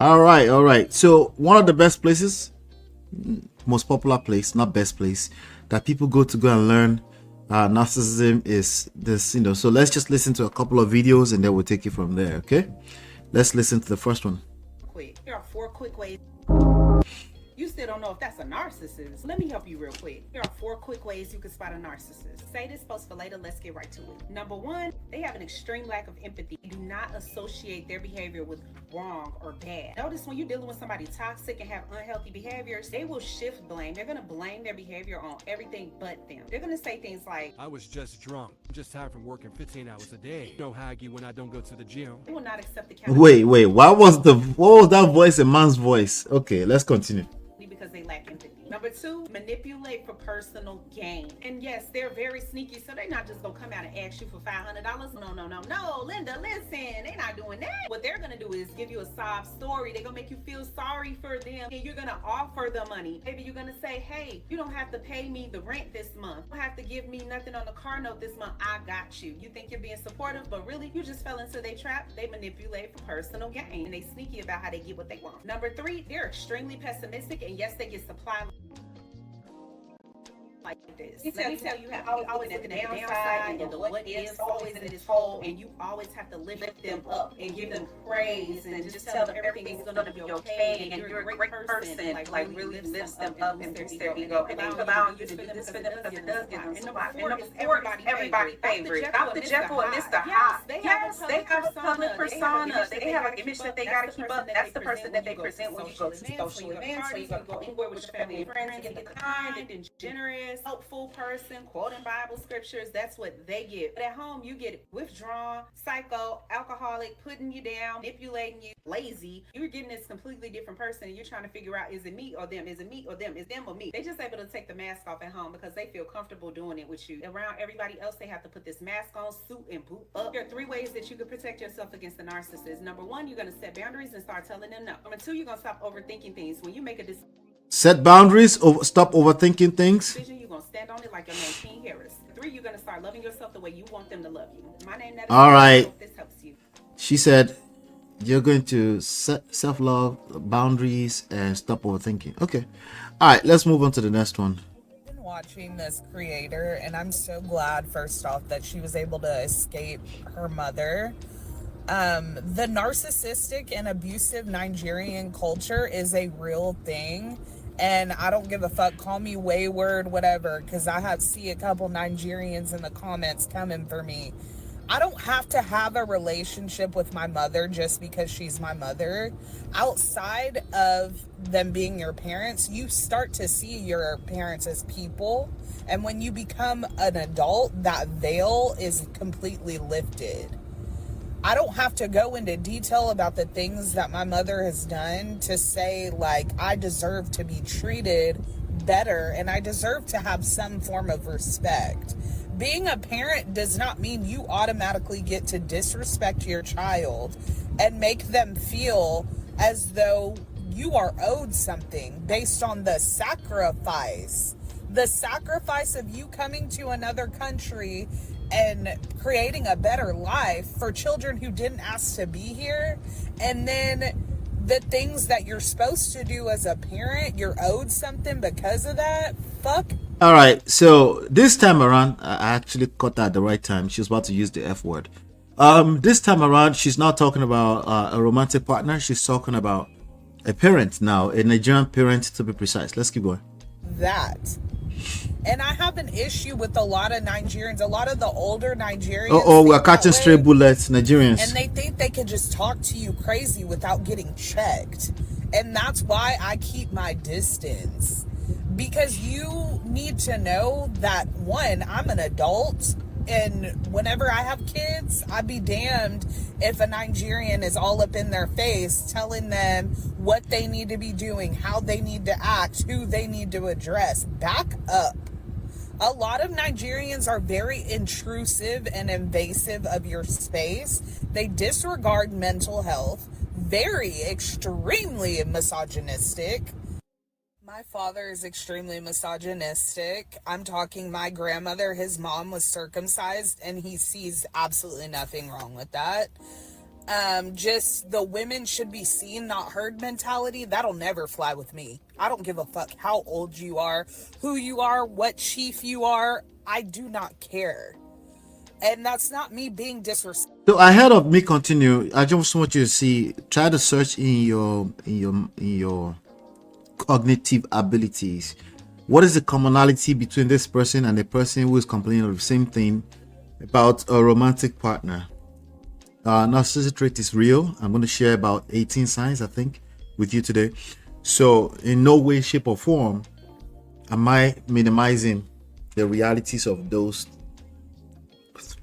All right. So one of the best places, most popular place, not best place, that people go and learn narcissism is this. So let's just listen to a couple of videos and then we'll take it from there. Okay. Let's listen to the first one. Quick. Here are 4 quick ways. You still don't know if that's a narcissist. Let me help you real quick. Here are 4 quick ways you can spot a narcissist. Say this post for later, let's get right to it. Number 1, they have an extreme lack of empathy. Do not associate their behavior with wrong or bad. Notice when you're dealing with somebody toxic and have unhealthy behaviors, they will shift blame. They're gonna blame their behavior on everything but them. They're gonna say things like, I was just drunk. I'm just tired from working 15 hours a day. No haggy when I don't go to the gym. They will not accept accountability. Wait, what was that voice? A man's voice. Okay, let's continue. Because they lack empathy. Number 2, manipulate for personal gain. And yes, they're very sneaky, so they're not just gonna come out and ask you for $500. No, Linda, listen, they're not doing that. What they're gonna do is give you a sob story. They're gonna make you feel sorry for them, and you're gonna offer the money. Maybe you're gonna say, hey, you don't have to pay me the rent this month. You don't have to give me nothing on the car note this month. I got you. You think you're being supportive, but really, you just fell into their trap. They manipulate for personal gain, and they sneaky about how they get what they want. Number 3, they're extremely pessimistic, and yes, they get supply like this. Let me tell you how always at the downside and the what ifs always in this hole, and you always have to lift them up and give them praise and just tell them everything's gonna be okay and you're a great person. Like really lifts them up and boosts their ego and allowing you to do this for them because it does give them support. And number 4, everybody favorite. Dr. Jekyll and Mr. Hyde. Yes, they have a public persona. They have an image that they gotta keep up. That's the person that they present when you go to social events, when you go anywhere with your family and friends, get the kind and generous, helpful person, quoting Bible scriptures. That's what they get. But at home, you get withdrawn, psycho, alcoholic, putting you down, manipulating you, lazy. You're getting this completely different person, and you're trying to figure out, is it me or them? Is it me or them? Is them or me? They just able to take the mask off at home because they feel comfortable doing it with you. Around everybody else, they have to put this mask on, suit, and boot up. There are 3 ways that you can protect yourself against the narcissist. Number 1, you're going to set boundaries and start telling them no. Number 2, you're going to stop overthinking things. When you make a decision, set boundaries, stop overthinking things. You're going to stand on it like your man King Harris. 3, you're going to start loving yourself the way you want them to love you. My name is all right. I hope this helps you. She said you're going to set self-love, boundaries, and stop overthinking. Okay. All right, let's move on to the next one. I've been watching this creator, and I'm so glad, first off, that she was able to escape her mother. The narcissistic and abusive Nigerian culture is a real thing. And I don't give a fuck. Call me wayward, whatever, because I see a couple Nigerians in the comments coming for me. I don't have to have a relationship with my mother just because she's my mother. Outside of them being your parents, you start to see your parents as people. And when you become an adult, that veil is completely lifted. I don't have to go into detail about the things that my mother has done to say, like, I deserve to be treated better and I deserve to have some form of respect. Being a parent does not mean you automatically get to disrespect your child and make them feel as though you are owed something based on the sacrifice. The sacrifice of you coming to another country and creating a better life for children who didn't ask to be here. And then the things that you're supposed to do as a parent, you're owed something because of that. Fuck. All right. So this time around, I actually caught that at the right time. She was about to use the F word. This time around, she's not talking about a romantic partner. She's talking about a parent now, a Nigerian parent to be precise. Let's keep going. That. And I have an issue with a lot of Nigerians, a lot of the older Nigerians. We're catching stray bullets, Nigerians. And they think they can just talk to you crazy without getting checked. And that's why I keep my distance. Because you need to know that, one, I'm an adult. And whenever I have kids, I'd be damned if a Nigerian is all up in their face telling them what they need to be doing, how they need to act, who they need to address. Back up. A lot of Nigerians are very intrusive and invasive of your space. They disregard mental health, very extremely misogynistic. My father is extremely misogynistic. I'm talking my grandmother, his mom was circumcised, and he sees absolutely nothing wrong with that. just the women should be seen, not heard mentality, that'll never fly with me. I don't give a fuck how old you are, who you are, what chief you are. I do not care. And that's not me being disrespectful. So ahead of me continue, I just want you to see, try to search in your cognitive abilities. What is the commonality between this person and the person who is complaining of the same thing about a romantic partner? Narcissistic trait is real. I'm going to share about 18 signs, I think, with you today. So in no way, shape, or form am I minimizing the realities of those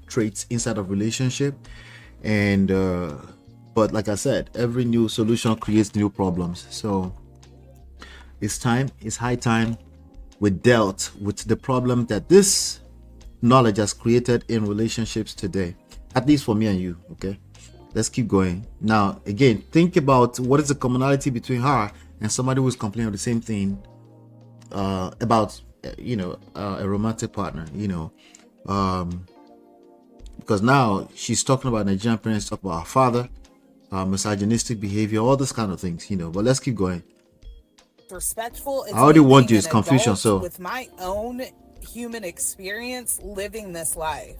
traits inside of relationship. And but like I said, every new solution creates new problems. So it's high time we dealt with the problem that this knowledge has created in relationships today, at least for me and you. Okay, let's keep going. Now again, think about what is the commonality between her and somebody who's complaining of the same thing about a romantic partner, because now she's talking about Nigerian parents, talk about her father, misogynistic behavior, all those kind of things, but let's keep going. Respectful. I already want you, it's confusion. So with my own human experience living this life,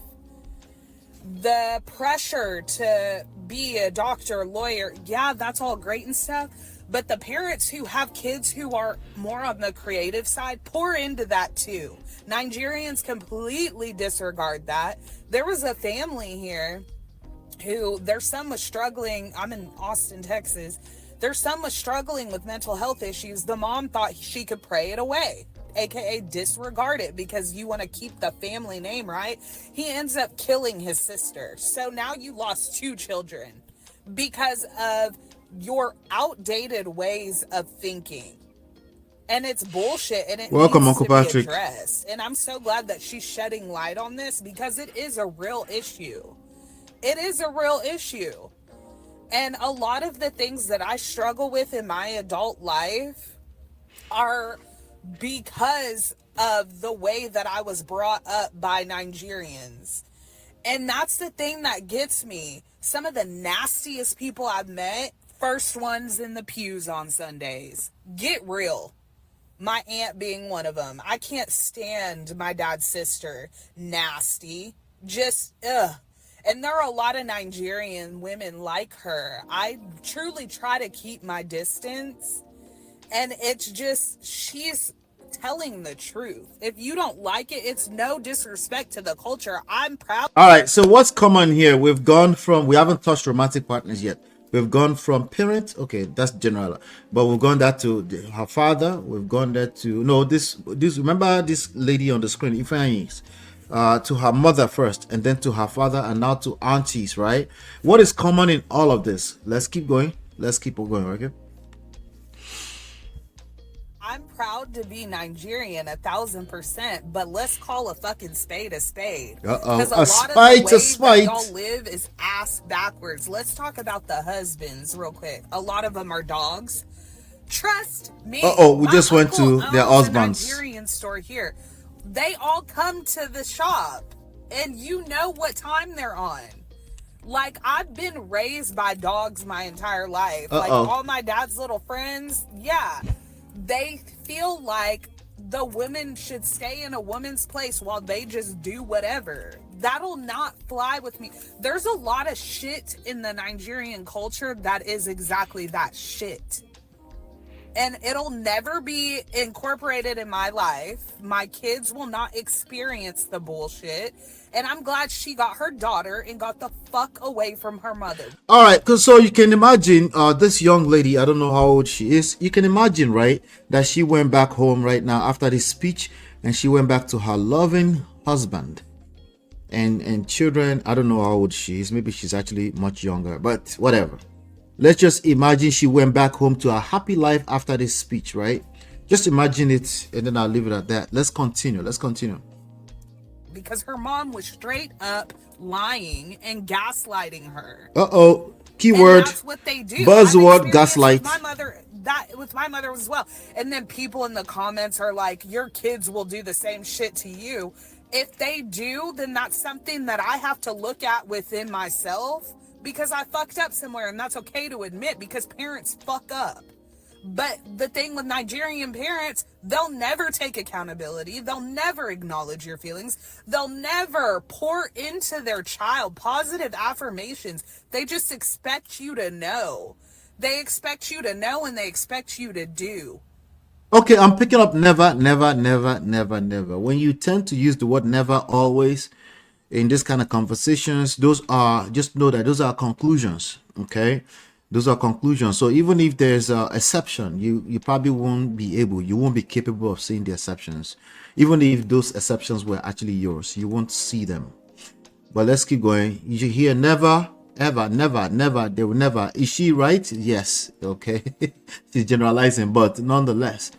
the pressure to be a doctor, lawyer, yeah, that's all great and stuff, but the parents who have kids who are more on the creative side pour into that too. Nigerians completely disregard that. There was a family here who their son was struggling. I'm in Austin, Texas. Their son was struggling with mental health issues. The mom thought she could pray it away, aka disregard it, because you want to keep the family name, right? He ends up killing his sister. So now you lost 2 children because of your outdated ways of thinking. And it's bullshit, and it welcome, needs Uncle to be Patrick. addressed. And I'm so glad that she's shedding light on this, because it is a real issue. It is a real issue. And a lot of the things that I struggle with in my adult life are because of the way that I was brought up by Nigerians. And that's the thing that gets me. Some of the nastiest people I've met, first ones in the pews on Sundays. Get real. My aunt being one of them. I can't stand my dad's sister. Nasty. Just, ugh. And there are a lot of Nigerian women like her. I truly try to keep my distance. And it's just, she's telling the truth. If you don't like it, it's no disrespect to the culture. I'm proud. All right, so what's common here? We haven't touched romantic partners yet. We've gone from parent, okay, that's general, but we've gone that to her father. We've gone that to this. Remember this lady on the screen, Ifeanyi, to her mother first, and then to her father, and now to aunties, right? What is common in all of this? Let's keep going. Let's keep on going, okay? I'm proud to be Nigerian 1,000%, but let's call a fucking spade a spade. Because a lot of the ways that y'all live is ass backwards. Let's talk about the husbands real quick. A lot of them are dogs. Trust me. We just went to their husbands. Nigerian store here. They all come to the shop, and you know what time they're on. Like, I've been raised by dogs my entire life. Like, all my dad's little friends, yeah. They feel like the women should stay in a woman's place while they just do whatever. That'll not fly with me. There's a lot of shit in the Nigerian culture that is exactly that shit. And it'll never be incorporated in my life. My kids will not experience the bullshit. And I'm glad she got her daughter and got the fuck away from her mother. All right, because so you can imagine this young lady, I don't know how old she is. You can imagine, right, that she went back home right now after this speech, and she went back to her loving husband and children. I don't know how old she is. Maybe she's actually much younger, but whatever. Let's just imagine she went back home to a happy life after this speech, right? Just imagine it, and then I'll leave it at that. Let's continue. Because her mom was straight up lying and gaslighting her. Keyword. And that's what they do. Buzzword, gaslight. With my mother as well. And then people in the comments are like, your kids will do the same shit to you. If they do, then that's something that I have to look at within myself. because I fucked up somewhere, and that's okay to admit because parents fuck up. But the thing with Nigerian parents, they'll never take accountability. They'll never acknowledge your feelings. They'll never pour into their child positive affirmations. They just expect you to know. They expect you to know, and they expect you to do. Okay, I'm picking up never, never, never, never, never. When you tend to use the word never always in this kind of conversations, those are, just know that those are conclusions. Okay, those are conclusions. So even if there's a exception, you probably won't be capable of seeing the exceptions. Even if those exceptions were actually yours, you won't see them. But let's keep going. You should hear never, ever, never, never, they will never. Is she right? Yes. Okay. She's generalizing, but nonetheless,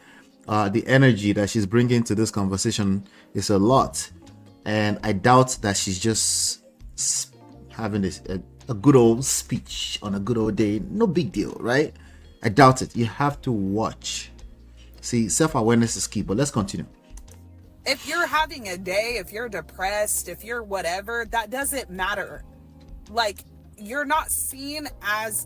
the energy that she's bringing to this conversation is a lot. And I doubt that she's just having this a good old speech on a good old day. No big deal, right? I doubt it. You have to watch. See, self-awareness is key, but let's continue. If you're having a day, if you're depressed, if you're whatever, that doesn't matter. Like, you're seen as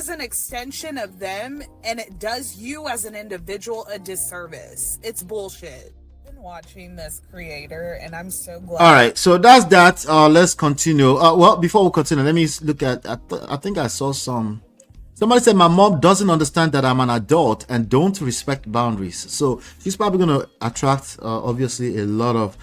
an extension of them, and it does you as an individual a disservice. It's bullshit. I've been watching this creator, and I'm so glad. All right, so that's that. Let's continue. Well, before we continue, let me look at, I think I saw somebody said my mom doesn't understand that I'm an adult and don't respect boundaries. So she's probably going to attract, obviously, a lot of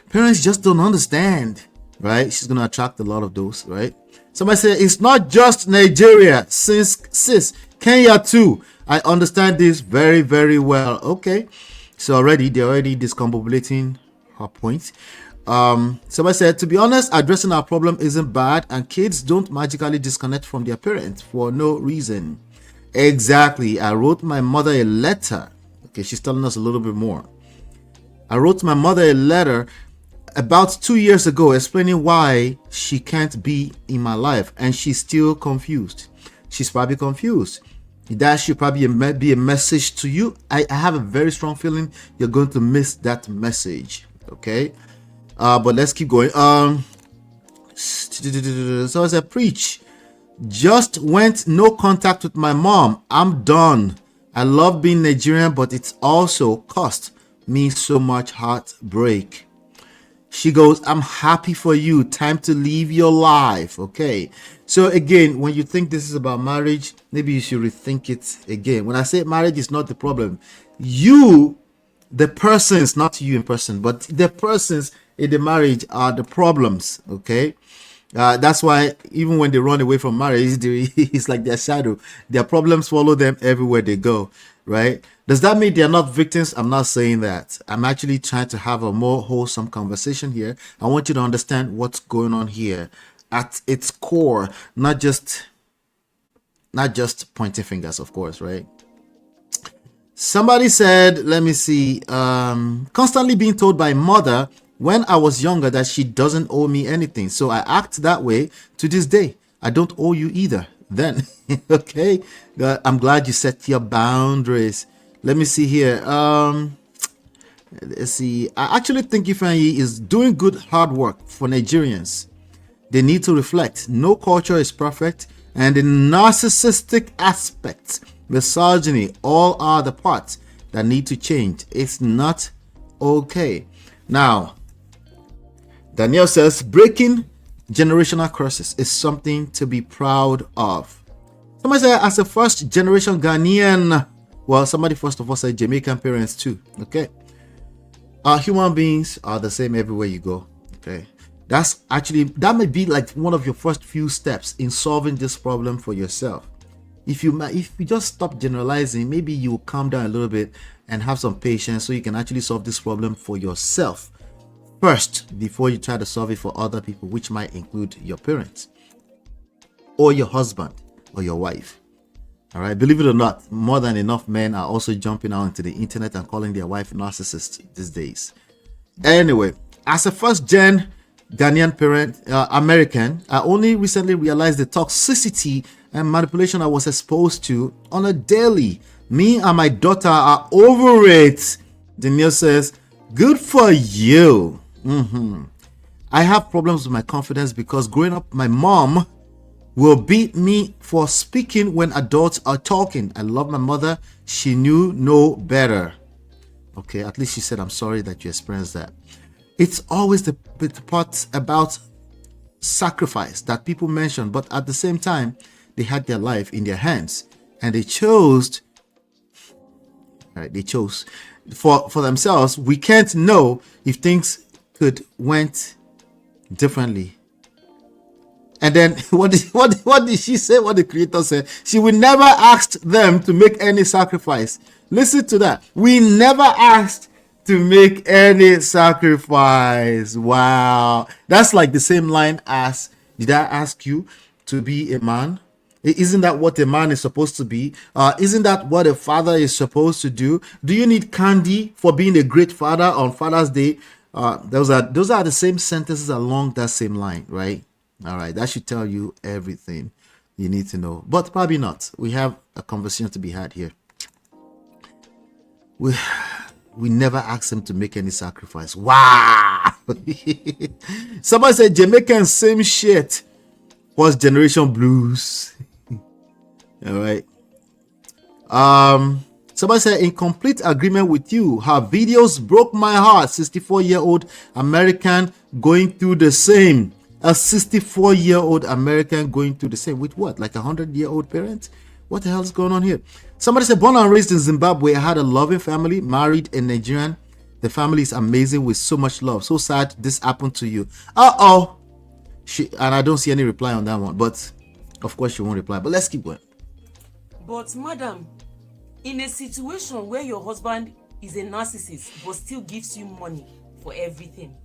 parents just don't understand, right? She's going to attract a lot of those, right? Somebody said it's not just Nigeria, sis, Kenya too. I understand this very, very well. Okay, so they're already discombobulating her point. Somebody said, to be honest, addressing our problem isn't bad, and kids don't magically disconnect from their parents for no reason. Exactly. I wrote my mother a letter. Okay, she's telling us a little bit more. I wrote my mother a letter about 2 years ago explaining why she can't be in my life, and she's still confused. She's probably confused. That should probably be a message to you. I have a very strong feeling you're going to miss that message. Okay. But let's keep going. So I said, preach. Just went no contact with my mom. I'm done. I love being Nigerian, but it's also cost me so much heartbreak. She goes, I'm happy for you. Time to live your life. Okay. So again, when you think this is about marriage, maybe you should rethink it again. When I say marriage is not the problem, the persons, not you in person, but the persons in the marriage are the problems. Okay. That's why even when they run away from marriage, it's like their shadow. Their problems follow them everywhere they go, right? Does that mean they're not victims? I'm not saying that. I'm actually trying to have a more wholesome conversation here. I want you to understand what's going on here at its core, not just pointing fingers, of course, right? Somebody said, let me see, constantly being told by mother when I was younger that she doesn't owe me anything. So I act that way to this day. I don't owe you either. Then, okay. I'm glad you set your boundaries. Let me see here. Let's see. I actually think Ifeanyi is doing good hard work for Nigerians. They need to reflect. No culture is perfect, and the narcissistic aspects, misogyny, all are the parts that need to change. It's not okay. Now, Danielle says, breaking generational curses is something to be proud of. Somebody said, as a first generation Ghanaian, well, somebody first of all said Jamaican parents too. Okay. Human beings are the same everywhere you go. Okay. That may be like one of your first few steps in solving this problem for yourself. If you just stop generalizing, maybe you will calm down a little bit and have some patience so you can actually solve this problem for yourself first before you try to solve it for other people, which might include your parents or your husband or your wife. All right. Believe it or not, more than enough men are also jumping out into the internet and calling their wife narcissists these days. Anyway, as a first gen Ghanaian parent, American, I only recently realized the toxicity and manipulation I was exposed to on a daily. Me and my daughter are over it. Danielle says, good for you. I have problems with my confidence because growing up, my mom will beat me for speaking when adults are talking. I love my mother. She knew no better. Okay, at least she said, I'm sorry that you experienced that. It's always the part about sacrifice that people mention, but at the same time, they had their life in their hands and they chose, right? They chose for themselves. We can't know if things could went differently. And then what did she say? What the creator said? She would never ask them to make any sacrifice. Listen to that. We never asked to make any sacrifice. Wow. That's like the same line as, did I ask you to be a man? Isn't that what a man is supposed to be? Isn't that what a father is supposed to do? Do you need candy for being a great father on Father's Day? Those are the same sentences along that same line, right? All right, that should tell you everything you need to know, but probably not. We have a conversation to be had here. We never asked him to make any sacrifice. Wow. Somebody said Jamaican same shit. First generation blues. All right. Somebody said, in complete agreement with you. Her videos broke my heart. 64-year-old American going through the same. A 64-year-old American going through the same. With what? Like a 100-year-old parent? What the hell is going on here? Somebody said, born and raised in Zimbabwe. I had a loving family. Married a Nigerian. The family is amazing with so much love. So sad this happened to you. Uh-oh. And I don't see any reply on that one. But, of course, she won't reply. But let's keep going. But, madam, in a situation where your husband is a narcissist but still gives you money for everything,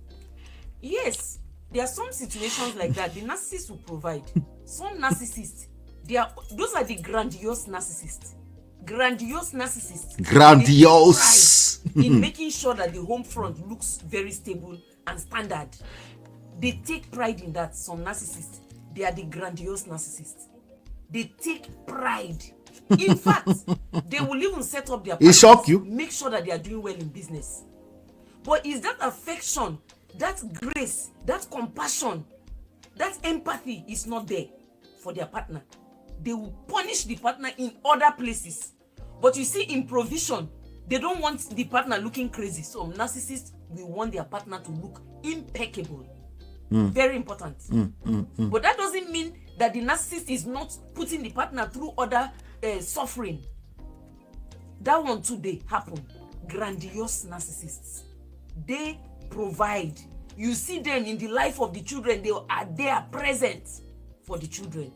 yes, there are some situations like that. The narcissist will provide. Some narcissists, those are the grandiose narcissists. Grandiose narcissists. Grandiose. In making sure that the home front looks very stable and standard. They take pride in that. Some narcissists, they are the grandiose narcissists. They take pride. In fact, they will even set up their partners, shock you. make sure that they are doing well in business. But is that affection, that grace, that compassion, that empathy is not there for their partner? They will punish the partner in other places. But you see, in provision, they don't want the partner looking crazy. So narcissists will want their partner to look impeccable. Very important. But that doesn't mean that the narcissist is not putting the partner through other suffering. That one too, they happen. Grandiose narcissists. They provide. You see them in the life of the children. They are present for the children.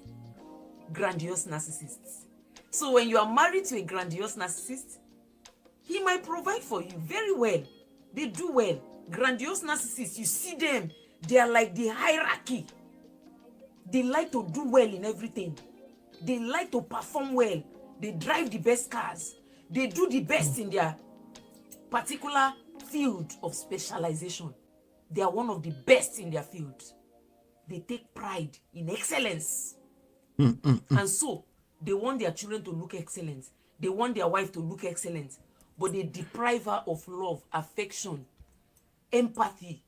Grandiose narcissists. So when you are married to a grandiose narcissist, he might provide for you very well. They do well. Grandiose narcissists, you see them, they are like the hierarchy. They like to do well in everything. They like to perform well. They drive the best cars. They do the best in their particular field of specialization. They are one of the best in their field. They take pride in excellence. And so, they want their children to look excellent. They want their wife to look excellent. But they deprive her of love, affection, empathy,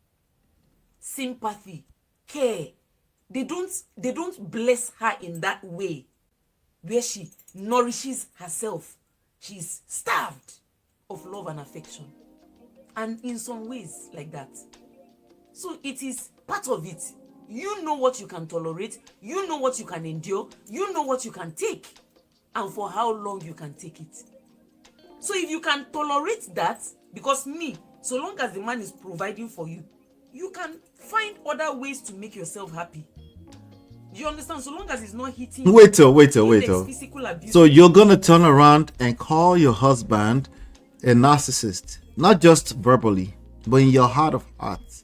sympathy, care. They don't bless her in that way where she nourishes herself. She's starved of love and affection. And in some ways like that. So it is part of it. You know what you can tolerate. You know what you can endure. You know what you can take. And for how long you can take it. So if you can tolerate that, because so long as the man is providing for you, you can find other ways to make yourself happy. Do you understand? So long as it's not hitting. Wait till. Physical abuse. So you're gonna turn around and call your husband a narcissist, not just verbally, but in your heart of hearts,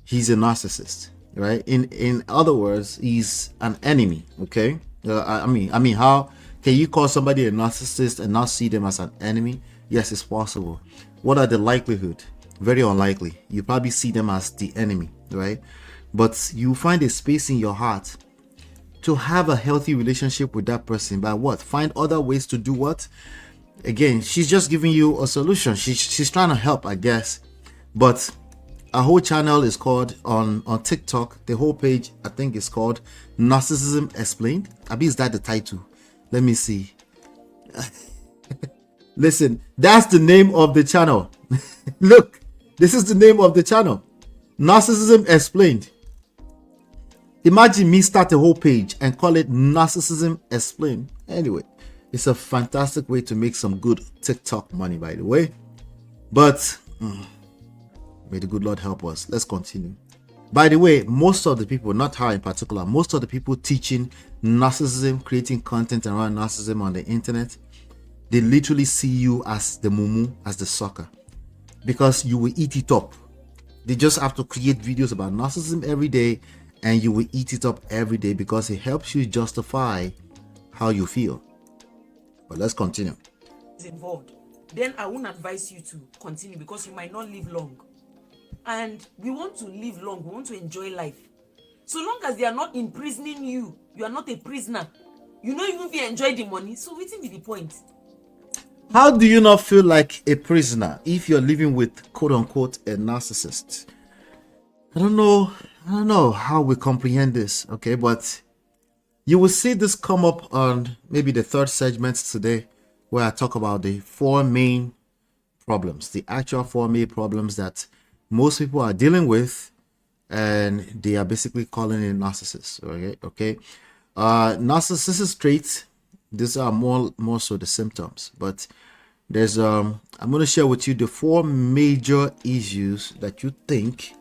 he's a narcissist, right? In other words, he's an enemy. Okay. I mean, how can you call somebody a narcissist and not see them as an enemy? Yes, it's possible. What are the likelihood? Very unlikely. You probably see them as the enemy, right? But you find a space in your heart to have a healthy relationship with that person by what? Find other ways to do what? Again, she's just giving you a solution. She's trying to help, I guess. But our whole channel is called on TikTok. The whole page, I think, is called Narcissism Explained. I mean, is that the title? Let me see. Listen, that's the name of the channel. Look, this is the name of the channel. Narcissism Explained. Imagine me start a whole page and call it Narcissism Explained. Anyway, it's a fantastic way to make some good TikTok money, by the way. But may the good Lord help us. Let's continue. By the way, most of the people, not her in particular, most of the people teaching narcissism, creating content around narcissism on the internet, they literally see you as the mumu, as the sucker, because you will eat it up. They just have to create videos about narcissism every day, and you will eat it up every day because it helps you justify how you feel. But let's continue. Involved, then I won't advise you to continue because you might not live long. And we want to live long, we want to enjoy life. So long as they are not imprisoning you, you are not a prisoner. You know, even if you enjoy the money, so waiting be the point. How do you not feel like a prisoner if you're living with quote unquote a narcissist? I don't know how we comprehend this, okay, but you will see this come up on maybe the third segment today, where I talk about the four main problems, the actual four main problems that most people are dealing with, and they are basically calling it narcissists. Okay. Narcissistic traits, these are more so the symptoms, but there's I'm going to share with you the four major issues that you think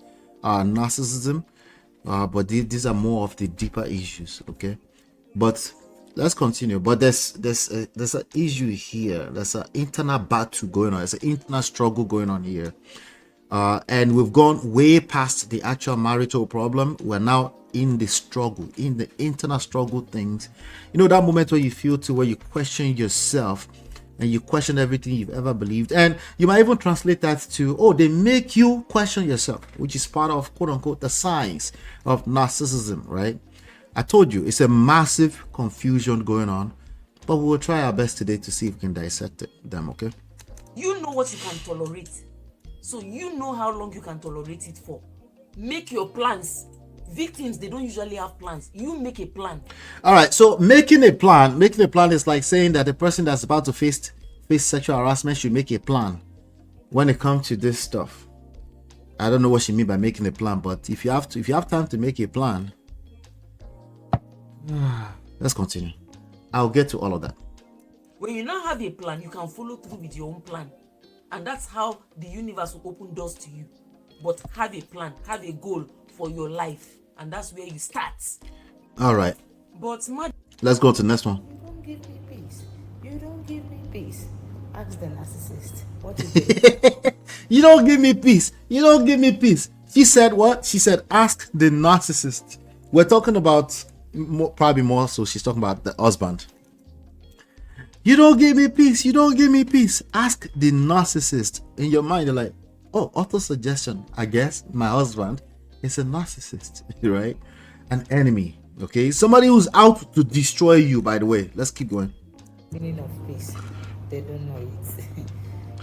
are narcissism, but these are more of the deeper issues. Okay, but let's continue. But there's an issue here. There's an internal battle going on. There's an internal struggle going on here. And we've gone way past the actual marital problem. We're now in the struggle, in the internal struggle things. You know, that moment where you feel to where you question yourself and you question everything you've ever believed. And you might even translate that to, oh, they make you question yourself, which is part of quote unquote the science of narcissism, right? I told you it's a massive confusion going on, but we will try our best today to see if we can dissect them, okay? You know what you can tolerate. So you know how long you can tolerate it for. Make your plans. Victims, they don't usually have plans. You make a plan. All right, so making a plan is like saying that the person that's about to face sexual harassment should make a plan when it comes to this stuff. I don't know what she mean by making a plan, but if you have time to make a plan, let's continue. I'll get to all of that. When you now have a plan, you can follow through with your own plan. And that's how the universe will open doors to you. But have a plan, have a goal for your life. And that's where you start. All right. But let's go to the next one. You don't give me peace. You don't give me peace. Ask the narcissist. What is it? You don't give me peace. You don't give me peace. She said what? She said, ask the narcissist. We're talking about, probably more so, she's talking about the husband. You don't give me peace. You don't give me peace. Ask the narcissist. In your mind, you're like, oh, auto-suggestion. I guess my husband is a narcissist, right? An enemy, okay? Somebody who's out to destroy you, by the way. Let's keep going. Meaning of peace. They don't know it.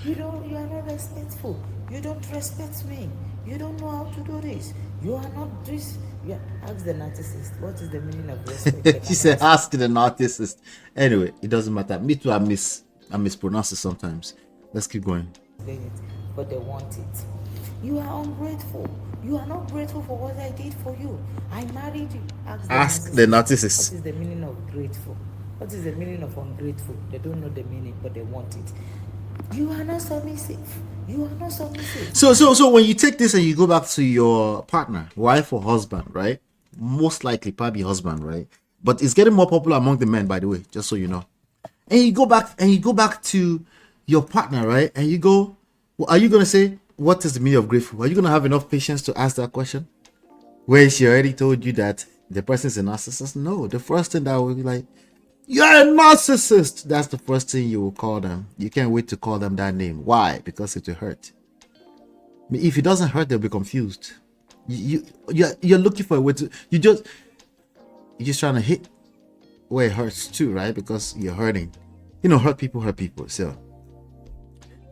You are not respectful. You don't respect me. You don't know how to do this. You are not this. Yeah, ask the narcissist. What is the meaning of respect? She said, ask the narcissist. Anyway, it doesn't matter. Me too, I mispronounce it sometimes. Let's keep going. But they want it. You are ungrateful. You are not grateful for what I did for you. I married you. Ask the narcissist. What is the meaning of grateful? What is the meaning of ungrateful? They don't know the meaning, but they want it. You are not submissive. You are not submissive. So when you take this and you go back to your partner, wife or husband, right? Most likely probably husband, right? But it's getting more popular among the men, by the way, just so you know. And you go back to your partner, right? And you go, well, are you gonna say, what is the meaning of grateful? Are you gonna have enough patience to ask that question? Where she already told you that the person is a narcissist? No, the first thing that will be like, you're a narcissist. That's the first thing you will call them. You can't wait to call them that name. Why? Because it will hurt. I mean, if it doesn't hurt, they'll be confused. You're looking for a way to. You're just trying to hit where it hurts too, right? Because you're hurting. You know, hurt people. So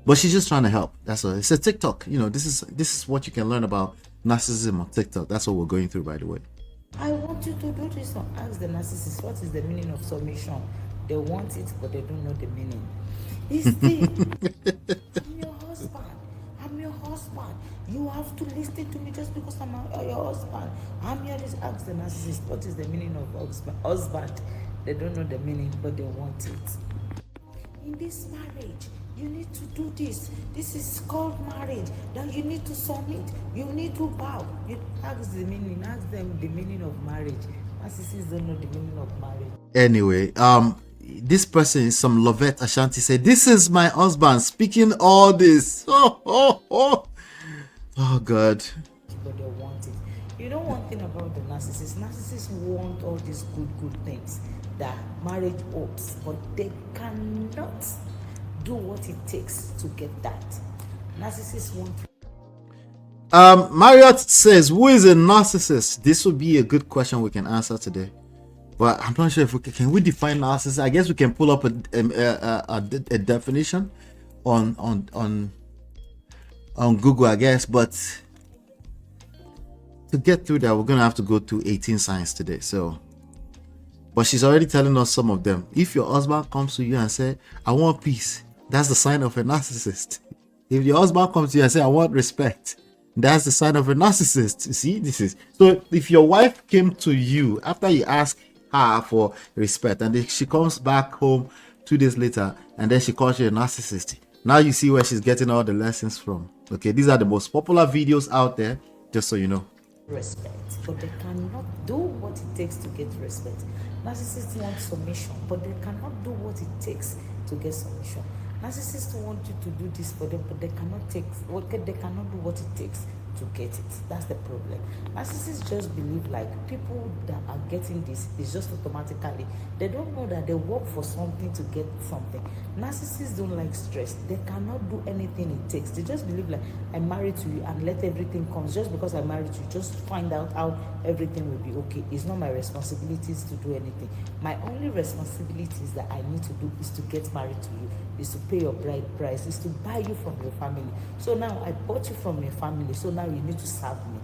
but she's just trying to help. That's all. It's a TikTok. This is what you can learn about narcissism on TikTok. That's what we're going through, by the way. I want you to do this. Or ask the narcissist what is the meaning of submission. They want it, but they don't know the meaning. It's the I'm your husband. I'm your husband. You have to listen to me just because I'm your husband. I'm here to ask the narcissist what is the meaning of husband. They don't know the meaning, but they want it. In this marriage, you need to do this. This is called marriage. Now you need to submit. You need to bow. You ask the meaning. Ask them the meaning of marriage. Narcissists don't know the meaning of marriage. Anyway, this person, some Lovette Ashanti, said, "This is my husband speaking all this." Oh God. But they want it. You know one thing about the narcissists want all these good things that marriage hopes, but they cannot do what it takes to get that. Narcissists want. Marriott says, "Who is a narcissist?" This would be a good question we can answer today, but I'm not sure if can we define narcissist. I guess we can pull up a definition on Google, I guess, but to get through that, we're gonna have to go to 18 signs today. So, but she's already telling us some of them. If your husband comes to you and say, "I want peace," that's the sign of a narcissist. If your husband comes to you and say, "I want respect," that's the sign of a narcissist. You see, this is so. If your wife came to you after you ask her for respect, and then she comes back home 2 days later, and then she calls you a narcissist, now you see where she's getting all the lessons from. Okay, these are the most popular videos out there, just so you know. Respect, but they cannot do what it takes to get respect. Narcissists want submission, but they cannot do what it takes to get submission. Narcissists want you to do this for them, but they cannot do what it takes to get it. That's the problem. Narcissists just believe like people that are getting this is just automatically. They don't know that they work for something to get something. Narcissists don't like stress. They cannot do anything it takes. They just believe like, I'm married to you and let everything come. Just because I'm married to you, just find out how everything will be okay. It's not my responsibilities to do anything. My only responsibilities that I need to do is to get married to you, is to pay your bride price, is to buy you from your family. So now I bought you from your family, so now you need to serve me.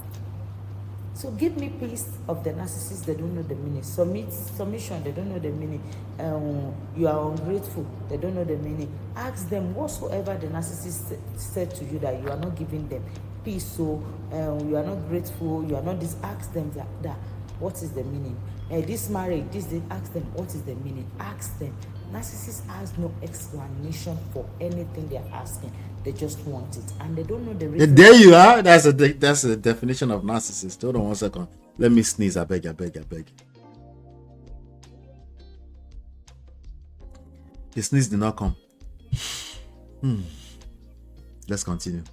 So give me peace of the narcissists, they don't know the meaning. Submission, they don't know the meaning. You are ungrateful, they don't know the meaning. Ask them whatsoever the narcissist said to you that you are not giving them peace, so you are not grateful, you are not this. Ask them that what is the meaning? This marriage, ask them what is the meaning. Ask them. Narcissists has no explanation for anything they are asking. They just want it, and they don't know the reason. There you are. That's a definition of narcissist. Hold on 1 second. Let me sneeze. I beg. The sneeze did not come. Let's continue.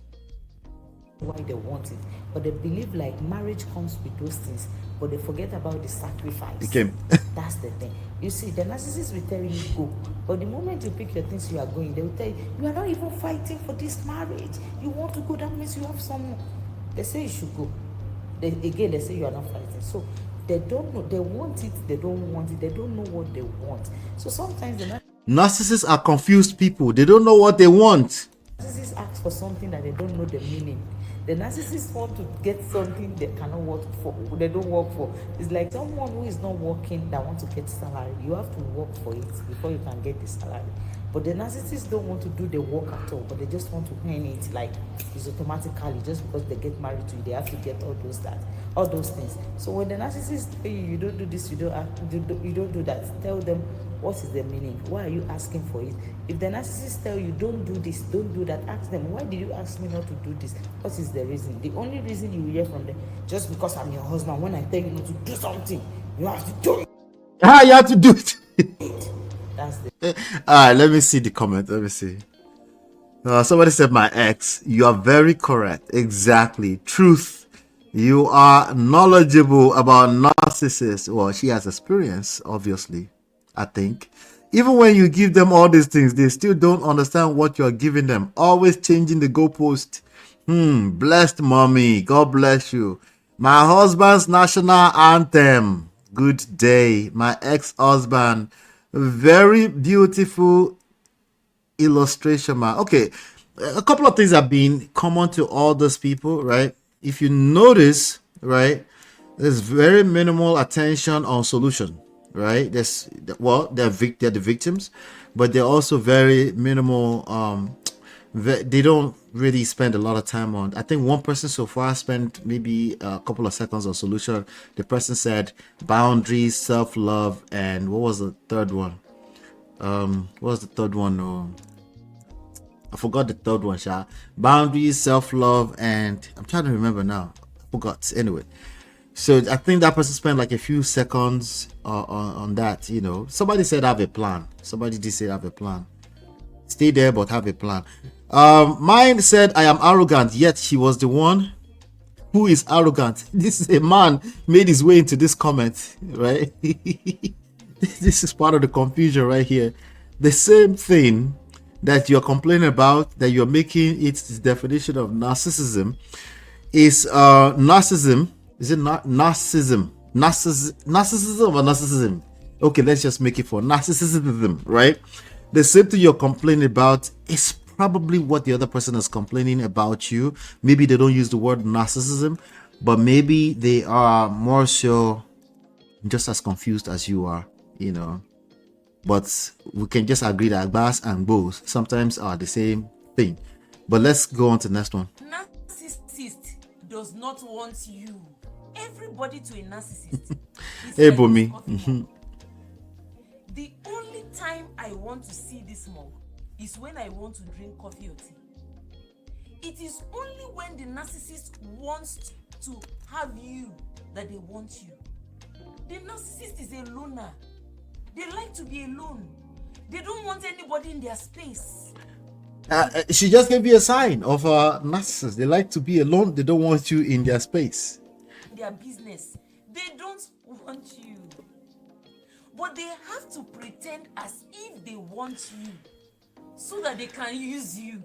Why they want it, but they believe like marriage comes with those things, but they forget about the sacrifice. It came. That's the thing. You see, the narcissist will tell you go, but the moment you pick your things, you are going. They will tell you, you are not even fighting for this marriage. You want to go, that means you have some. They say you should go. They say you are not fighting. So they don't know. They want it. They don't want it. They don't know what they want. So sometimes the narcissists are confused people. They don't know what they want. Narcissists ask for something that they don't know the meaning. The narcissists want to get something they cannot work for, they don't work for. It's like someone who is not working that wants to get salary. You have to work for it before you can get the salary. But the narcissists don't want to do the work at all, but they just want to earn it like it's automatically just because they get married to you, they have to get all those things. So when the narcissists tell you don't do this, you don't do that, tell them what is the meaning? Why are you asking for it? If the narcissists tell you don't do this, don't do that, ask them, why did you ask me not to do this? What is the reason? The only reason you will hear from them, just because I'm your husband, when I tell you not to do something, you have to do it. You have to do it. That's the All right, let me see the comment. Let me see. Somebody said, my ex. You are very correct. Exactly. Truth. You are knowledgeable about narcissists. Well, she has experience, obviously, I think. Even when you give them all these things, they still don't understand what you're giving them. Always changing the goalpost. Blessed mommy. God bless you. My husband's national anthem. Good day. My ex-husband. Very beautiful illustration, man. Okay. a couple of things have been common to all those people, right? If you notice, right, there's very minimal attention on solution, right? There's, well, they're the victims, but they're also very minimal. They don't really spend a lot of time on. I think one person so far spent maybe a couple of seconds on solution. The person said boundaries, self-love, and what was the third one? What was the third one? I forgot the third one, Sha. Boundaries, self-love, and I'm trying to remember now. I forgot. Anyway, so I think that person spent like a few seconds on that. You know, somebody said have a plan. Somebody did say have a plan. Stay there, but have a plan. Mine said I am arrogant, yet she was the one who is arrogant. This is a man made his way into this comment, right? This is part of the confusion right here. The same thing that you're complaining about, that you're making its definition of narcissism, is narcissism. Is it not narcissism? Narcissism or narcissism? Okay, let's just make it for narcissism, right? The same thing you're complaining about is probably what the other person is complaining about you. Maybe they don't use the word narcissism, but maybe they are more so just as confused as you are, you know. But we can just agree that bass and bows sometimes are the same thing. But let's go on to the next one. Narcissist does not want you. Everybody to a narcissist. Hey, Bomi. The only time I want to see this mug is when I want to drink coffee or tea. It is only when the narcissist wants to have you that they want you. The narcissist is a loner. They like to be alone. They don't want anybody in their space. She just gave you a sign of a narcissist. They like to be alone. They don't want you in their space. Their business. They don't want you. But they have to pretend as if they want you so that they can use you.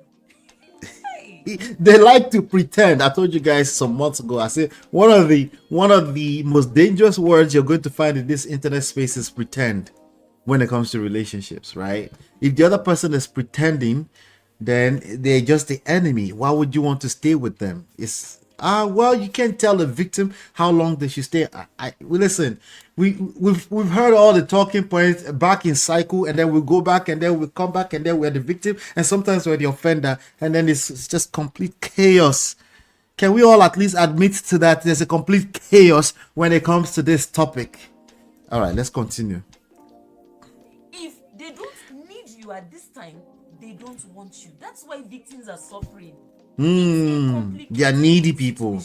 Hey. They like to pretend. I told you guys some months ago. I said one of the most dangerous words you're going to find in this internet space is pretend. When it comes to relationships, right? If the other person is pretending, then they're just the enemy. Why would you want to stay with them? It's well, you can't tell the victim how long they should stay. Listen, we've heard all the talking points back in cycle, and then we go back, and then we come back, and then we're the victim, and sometimes we're the offender, and then it's just complete chaos. Can we all at least admit to that? There's a complete chaos when it comes to this topic. All right, let's continue. If they don't need you at this time, they don't want you. That's why victims are suffering. They are needy people.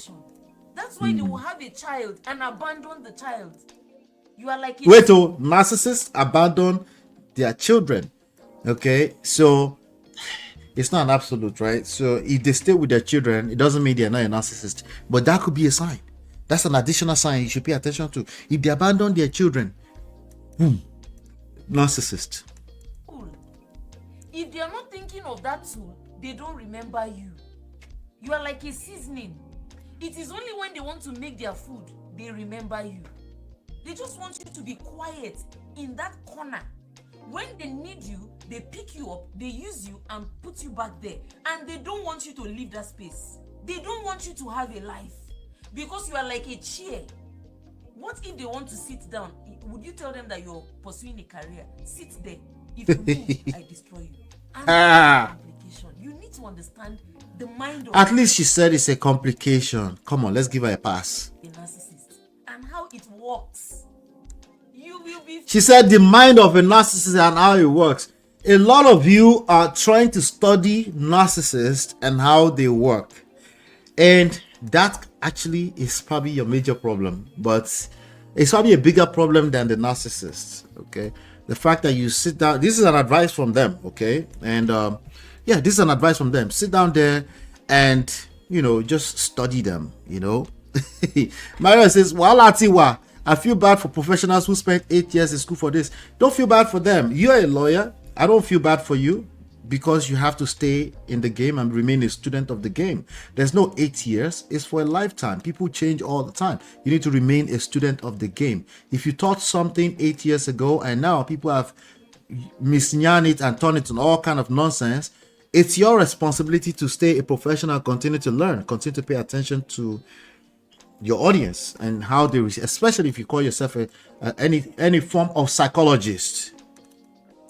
That's why they will have a child and abandon the child. You are like narcissists abandon their children. Okay, so it's not an absolute, right? So if they stay with their children, it doesn't mean they're not a narcissist, but that could be a sign. That's an additional sign you should pay attention to. If they abandon their children, narcissist. Cool. If they are not thinking of that tool, they don't remember you. You are like a seasoning. It is only when they want to make their food they remember you. They just want you to be quiet in that corner. When they need you, they pick you up, they use you and put you back there. And they don't want you to leave that space. They don't want you to have a life because you are like a chair. What if they want to sit down? Would you tell them that you're pursuing a career? Sit there. If you move, I destroy you. And that's a complication. You need to understand the mind of At least she said it's a complication. Come on, let's give her a pass. a narcissist and how it works. You will be. She said the mind of a narcissist and how it works. A lot of you are trying to study narcissists and how they work. And that actually is probably your major problem. But it's probably a bigger problem than the narcissist. Okay. The fact that you sit down, this is an advice from them. Okay. And yeah, this is an advice from them. Sit down there and, just study them, Mario says, Walatiwa, I feel bad for professionals who spent 8 years in school for this. Don't feel bad for them. You're a lawyer. I don't feel bad for you because you have to stay in the game and remain a student of the game. There's no 8 years. It's for a lifetime. People change all the time. You need to remain a student of the game. If you taught something 8 years ago and now people have misnyan it and turned it to all kind of nonsense, it's your responsibility to stay a professional, continue to learn, continue to pay attention to your audience and how they, especially if you call yourself any form of psychologist.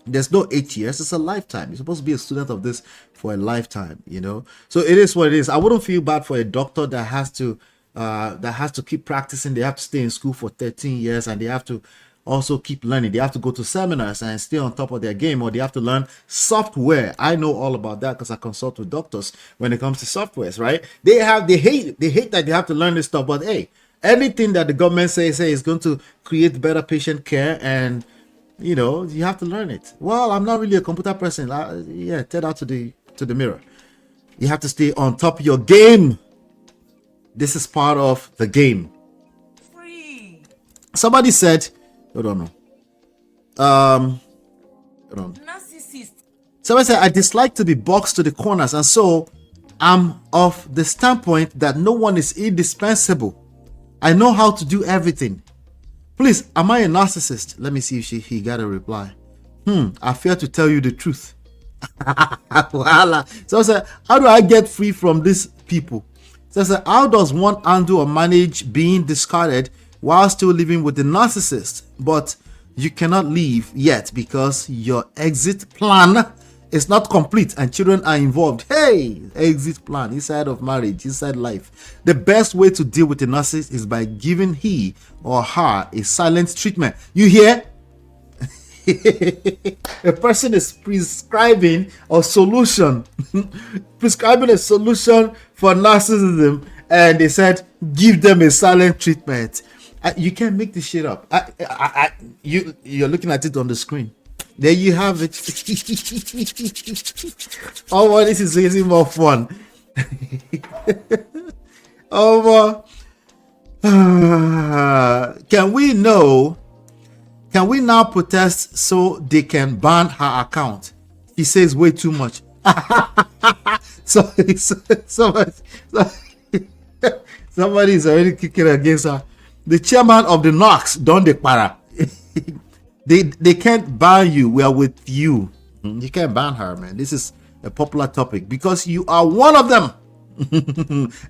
There's no 8 years, it's a lifetime. You're supposed to be a student of this for a lifetime, you know. So it is what it is. I wouldn't feel bad for a doctor that has to keep practicing. They have to stay in school for 13 years and they have to also keep learning. They have to go to seminars and stay on top of their game, or they have to learn software. I know all about that because I consult with doctors when it comes to softwares, right? They hate that they have to learn this stuff, but hey, anything that the government says is going to create better patient care, and you know, you have to learn it. Well, I'm not really a computer person. Yeah, tell that to the mirror. You have to stay on top of your game. This is part of the game. Free. Somebody said, hold on. Narcissist. Somebody said, I dislike to be boxed to the corners, and so I'm of the standpoint that no one is indispensable. I know how to do everything. Please, am I a narcissist? Let me see if he got a reply. I fear to tell you the truth. So I said, how do I get free from these people? So I said, how does one handle or manage being discarded while still living with the narcissist? But you cannot leave yet because your exit plan is not complete and children are involved. Hey, exit plan inside of marriage, inside life. The best way to deal with a narcissist is by giving he or her a silent treatment. You hear? A person is prescribing a solution prescribing a solution for narcissism, and they said give them a silent treatment. You can't make this shit up. You're looking at it on the screen. There you have it. Oh, well, this is easy, more fun. Oh, can we now protest so they can ban her account? He says way too much. Somebody is already kicking against her. The chairman of the NOx, Don de Para. They can't ban you. We are with you. You can't ban her, man. This is a popular topic because you are one of them.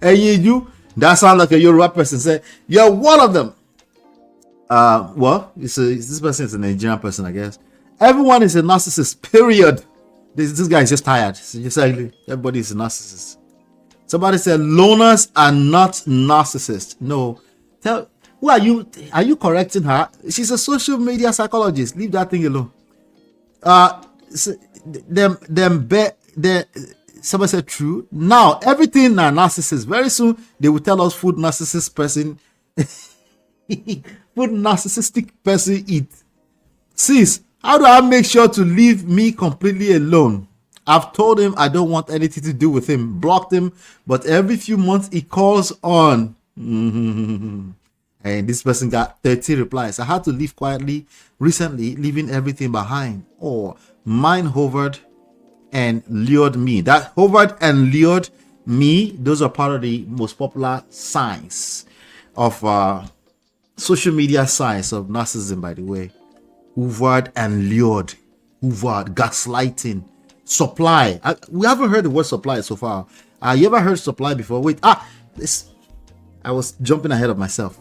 And you that sounds like a Yoruba person. Say you're one of them. Well, this person is a Nigerian person, I guess. Everyone is a narcissist. Period. This guy is just tired. Everybody is a narcissist. Somebody said loners are not narcissists. No. Who are you? Are you correcting her? She's a social media psychologist. Leave that thing alone. Somebody said true. Now everything are narcissists. Very soon they will tell us food narcissist person, food narcissistic person eat. Sis, how do I make sure to leave me completely alone? I've told him I don't want anything to do with him. Blocked him, but every few months he calls on. And this person got 30 replies. I had to leave quietly recently, leaving everything behind. Or mine hovered and lured me. That hovered and lured me, those are part of the most popular signs of social media signs of narcissism, by the way. Hovered and lured. Hovered, gaslighting, supply. We haven't heard the word supply so far. You ever heard supply before? Wait, I was jumping ahead of myself.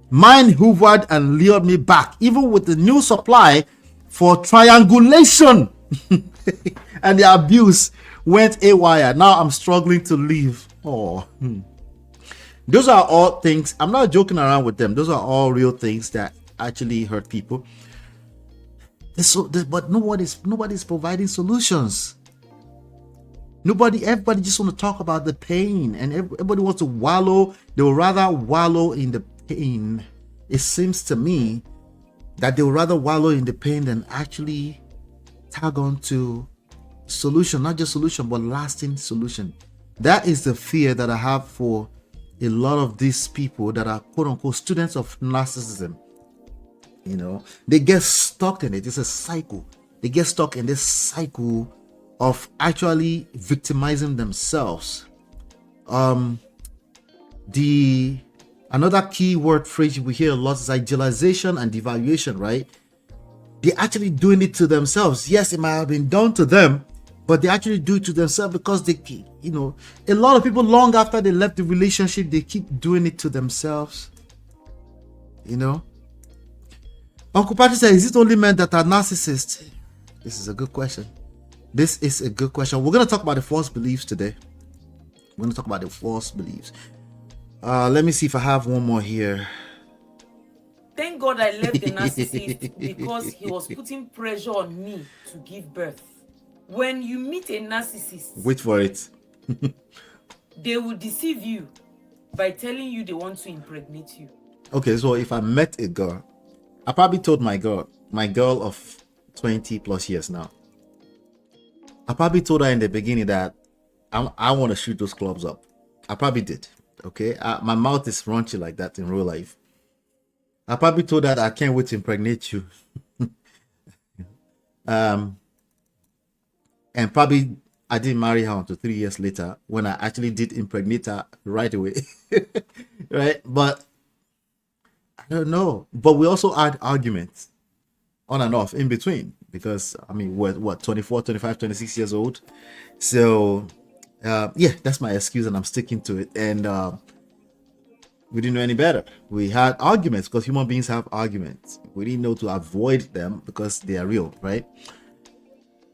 Mine hovered and lured me back, even with the new supply for triangulation. And the abuse went haywire. Now I'm struggling to leave. Those are all things. I'm not joking around with them. Those are all real things that actually hurt people. But nobody's providing solutions. Everybody just want to talk about the pain, and everybody wants to wallow. They would rather wallow in the pain. It seems to me that they would rather wallow in the pain than actually tag on to solution, not just solution, but lasting solution. That is the fear that I have for a lot of these people that are quote unquote students of narcissism. You know, they get stuck in it. It's a cycle. They get stuck in this cycle of actually victimizing themselves. Another key word phrase we hear a lot is idealization and devaluation, right? They're actually doing it to themselves. Yes, it might have been done to them, but but they actually do it to themselves because they keep, you know, a lot of people long after they left the relationship, they keep doing it to themselves. You know, Uncle Patrick said, is it only men that are narcissists? This is a good question. This is a good question. We're going to talk about the false beliefs today. We're going to talk about the false beliefs. Let me see if I have one more here. Thank God I left the narcissist because he was putting pressure on me to give birth. When you meet a narcissist, Wait for it. they will deceive you by telling you they want to impregnate you. Okay, so if I met a girl, I probably told my girl of 20 plus years now, I probably told her in the beginning that I want to shoot those clubs up. I probably did. Okay, my mouth is raunchy like that in real life. I probably told her that I can't wait to impregnate you. And probably I didn't marry her until 3 years later when I actually did impregnate her right away. Right? But I don't know. But we also had arguments on and off in between because, I mean, we're what, 24, 25, 26 years old. So, yeah, that's my excuse and I'm sticking to it. And we didn't know any better. We had arguments because human beings have arguments. We didn't know to avoid them because they are real, right?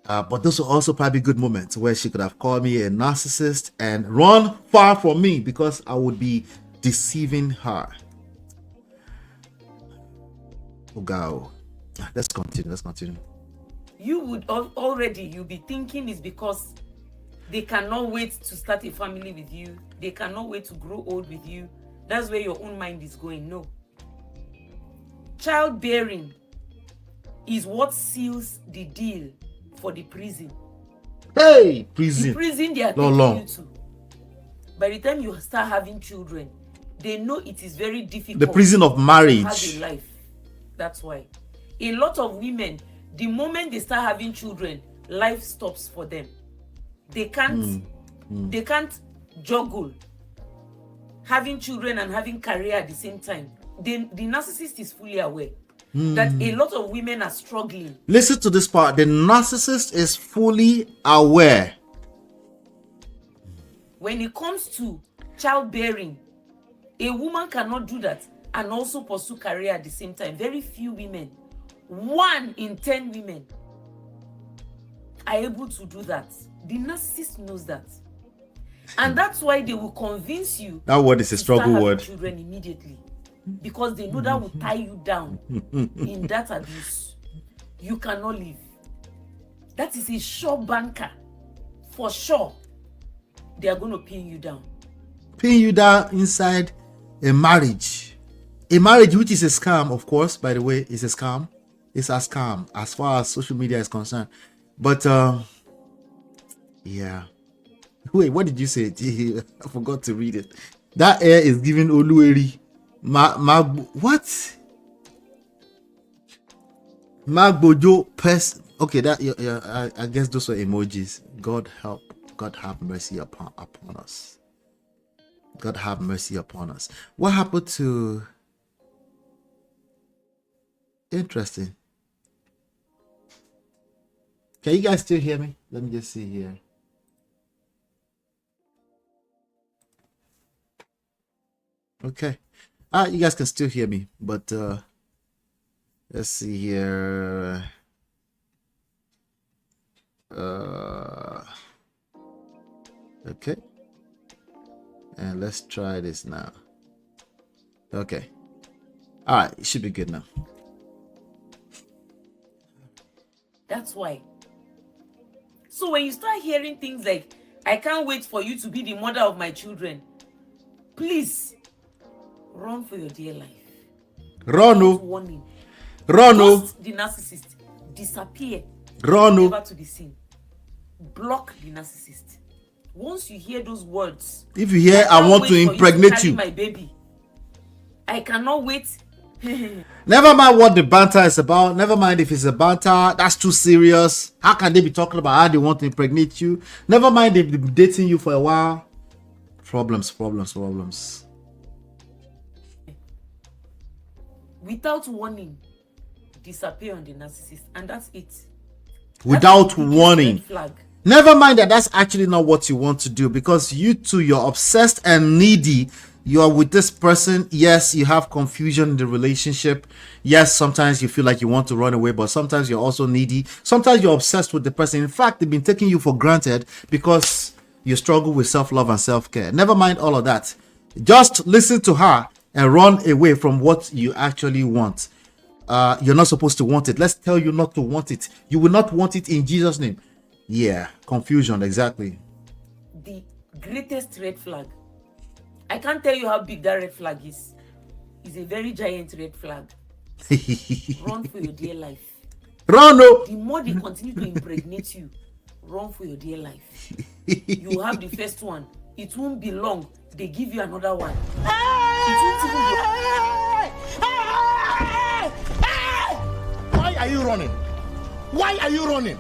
But those were also probably good moments where she could have called me a narcissist and run far from me because I would be deceiving her. Oh, God. Let's continue. You would already, you'll be thinking it's because they cannot wait to start a family with you. They cannot wait to grow old with you. That's where your own mind is going. No. Childbearing is what seals the deal for the prison. Hey, prison. The prison they are No, taking no. you to. By the time you start having children, they know it is very difficult. The prison of to marriage. have a life. That's why. A lot of women, the moment they start having children, life stops for them. They can't juggle having children and having career at the same time. The narcissist is fully aware that a lot of women are struggling. Listen to this part. The narcissist is fully aware. When it comes to childbearing, a woman cannot do that and also pursue career at the same time. Very few women, 1 in 10 women, are able to do that. The narcissist knows that. And that's why they will convince you. That word is a to start struggle having word. children immediately. Because they know that will tie you down in that abuse. You cannot live. That is a sure banker. For sure. They are going to pin you down. Pin you down inside a marriage. A marriage which is a scam, of course, by the way, is a scam. It's a scam as far as social media is concerned. But, yeah. Wait, what did you say? I forgot to read it. That air is giving Oluweri. What? Magbojo person. Okay, that yeah, I guess those are emojis. God have mercy upon us. God have mercy upon us. What happened to? Interesting. Can you guys still hear me? Let me just see here. Okay. You guys can still hear me, but let's see here. Okay. And let's try this now. Okay. All right, it should be good now. That's why. So when you start hearing things like, I can't wait for you to be the mother of my children, please run for your dear life. Run. Warning. Run. Ghost the narcissist. Disappear. Run. Never to be seen. Block the narcissist. Once you hear those words, if you hear, I want to impregnate you. My baby. I cannot wait. Never mind what the banter is about. Never mind if it's a banter. That's too serious. How can they be talking about how they want to impregnate you? Never mind they've been dating you for a while. Problems. Without warning, disappear on the narcissist, and that's it. Without warning. Flag. Never mind that that's actually not what you want to do, because you too, you're obsessed and needy. You are with this person. Yes, you have confusion in the relationship. Yes, sometimes you feel like you want to run away, but sometimes you're also needy. Sometimes you're obsessed with the person. In fact, they've been taking you for granted because you struggle with self-love and self-care. Never mind all of that. Just listen to her and run away from what you actually want. You're not supposed to want it. Let's tell you not to want it. You will not want it in Jesus' name. Yeah, confusion, exactly. The greatest red flag. I can't tell you how big that red flag is. It's a very giant red flag. Run for your dear life. Run, no. The more they continue to impregnate you, run for your dear life. You have the first one. It won't be long. They give you another one. It won't even be. Why are you running? Why are you running?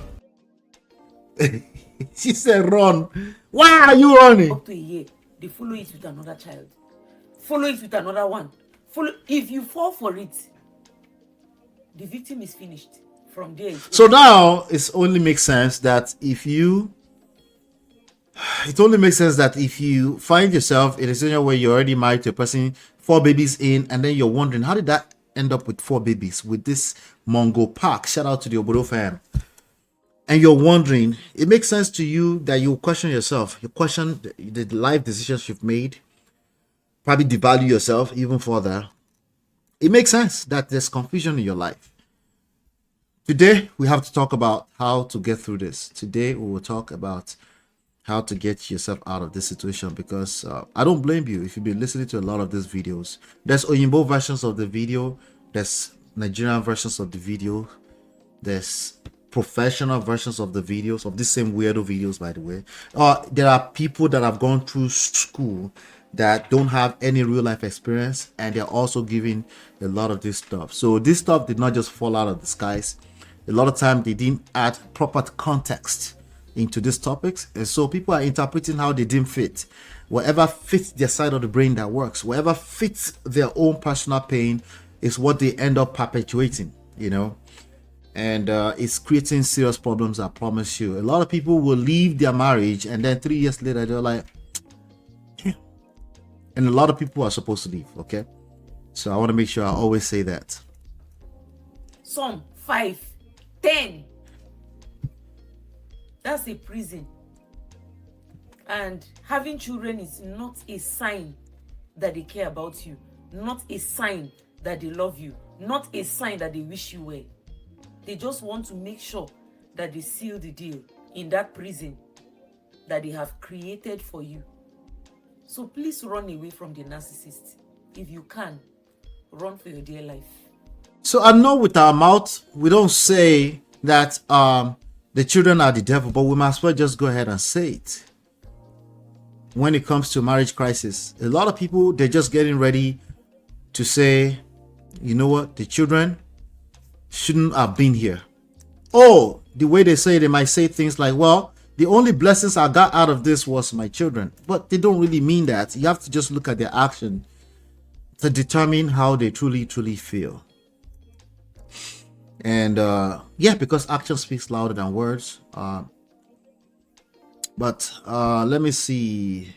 She said, run. Why are you running? Up to a year, they follow it with another child. Follow it with another one. Follow. If you fall for it, the victim is finished. From there. So now it only makes sense that if you find yourself in a situation where you're already married to a person, 4 babies in, and then you're wondering, how did that end up with 4 babies with this Mongo Park? Shout out to the Obodo fam. And you're wondering, it makes sense to you that you question yourself. You question the life decisions you've made, probably devalue yourself even further. It makes sense that there's confusion in your life. Today, we have to talk about how to get through this. Today, we will talk about how to get yourself out of this situation, because I don't blame you if you've been listening to a lot of these videos. There's Oyinbo versions of the video. There's Nigerian versions of the video. There's professional versions of the videos, of these same weirdo videos, by the way. There are people that have gone through school that don't have any real life experience, and they're also giving a lot of this stuff. So this stuff did not just fall out of the skies. A lot of time they didn't add proper context into these topics, and so people are interpreting how they didn't fit. Whatever fits their side of the brain that works, whatever fits their own personal pain is what they end up perpetuating, you know. And it's creating serious problems, I promise you. A lot of people will leave their marriage, and then 3 years later they're like, yeah. And a lot of people are supposed to leave, okay? So I want to make sure I always say that. Some 5, 10. That's a prison. And having children is not a sign that they care about you, not a sign that they love you, not a sign that they wish you well. They just want to make sure that they seal the deal in that prison that they have created for you. So please run away from the narcissist. If you can, run for your dear life. So I know with our mouth, we don't say that the children are the devil, but we might as well just go ahead and say it. When it comes to marriage crisis, a lot of people, they're just getting ready to say, you know what, the children shouldn't have been here. Oh, the way they say, they might say things like, well, the only blessings I got out of this was my children. But they don't really mean that. You have to just look at their action to determine how they truly feel. And yeah, because action speaks louder than words. But let me see.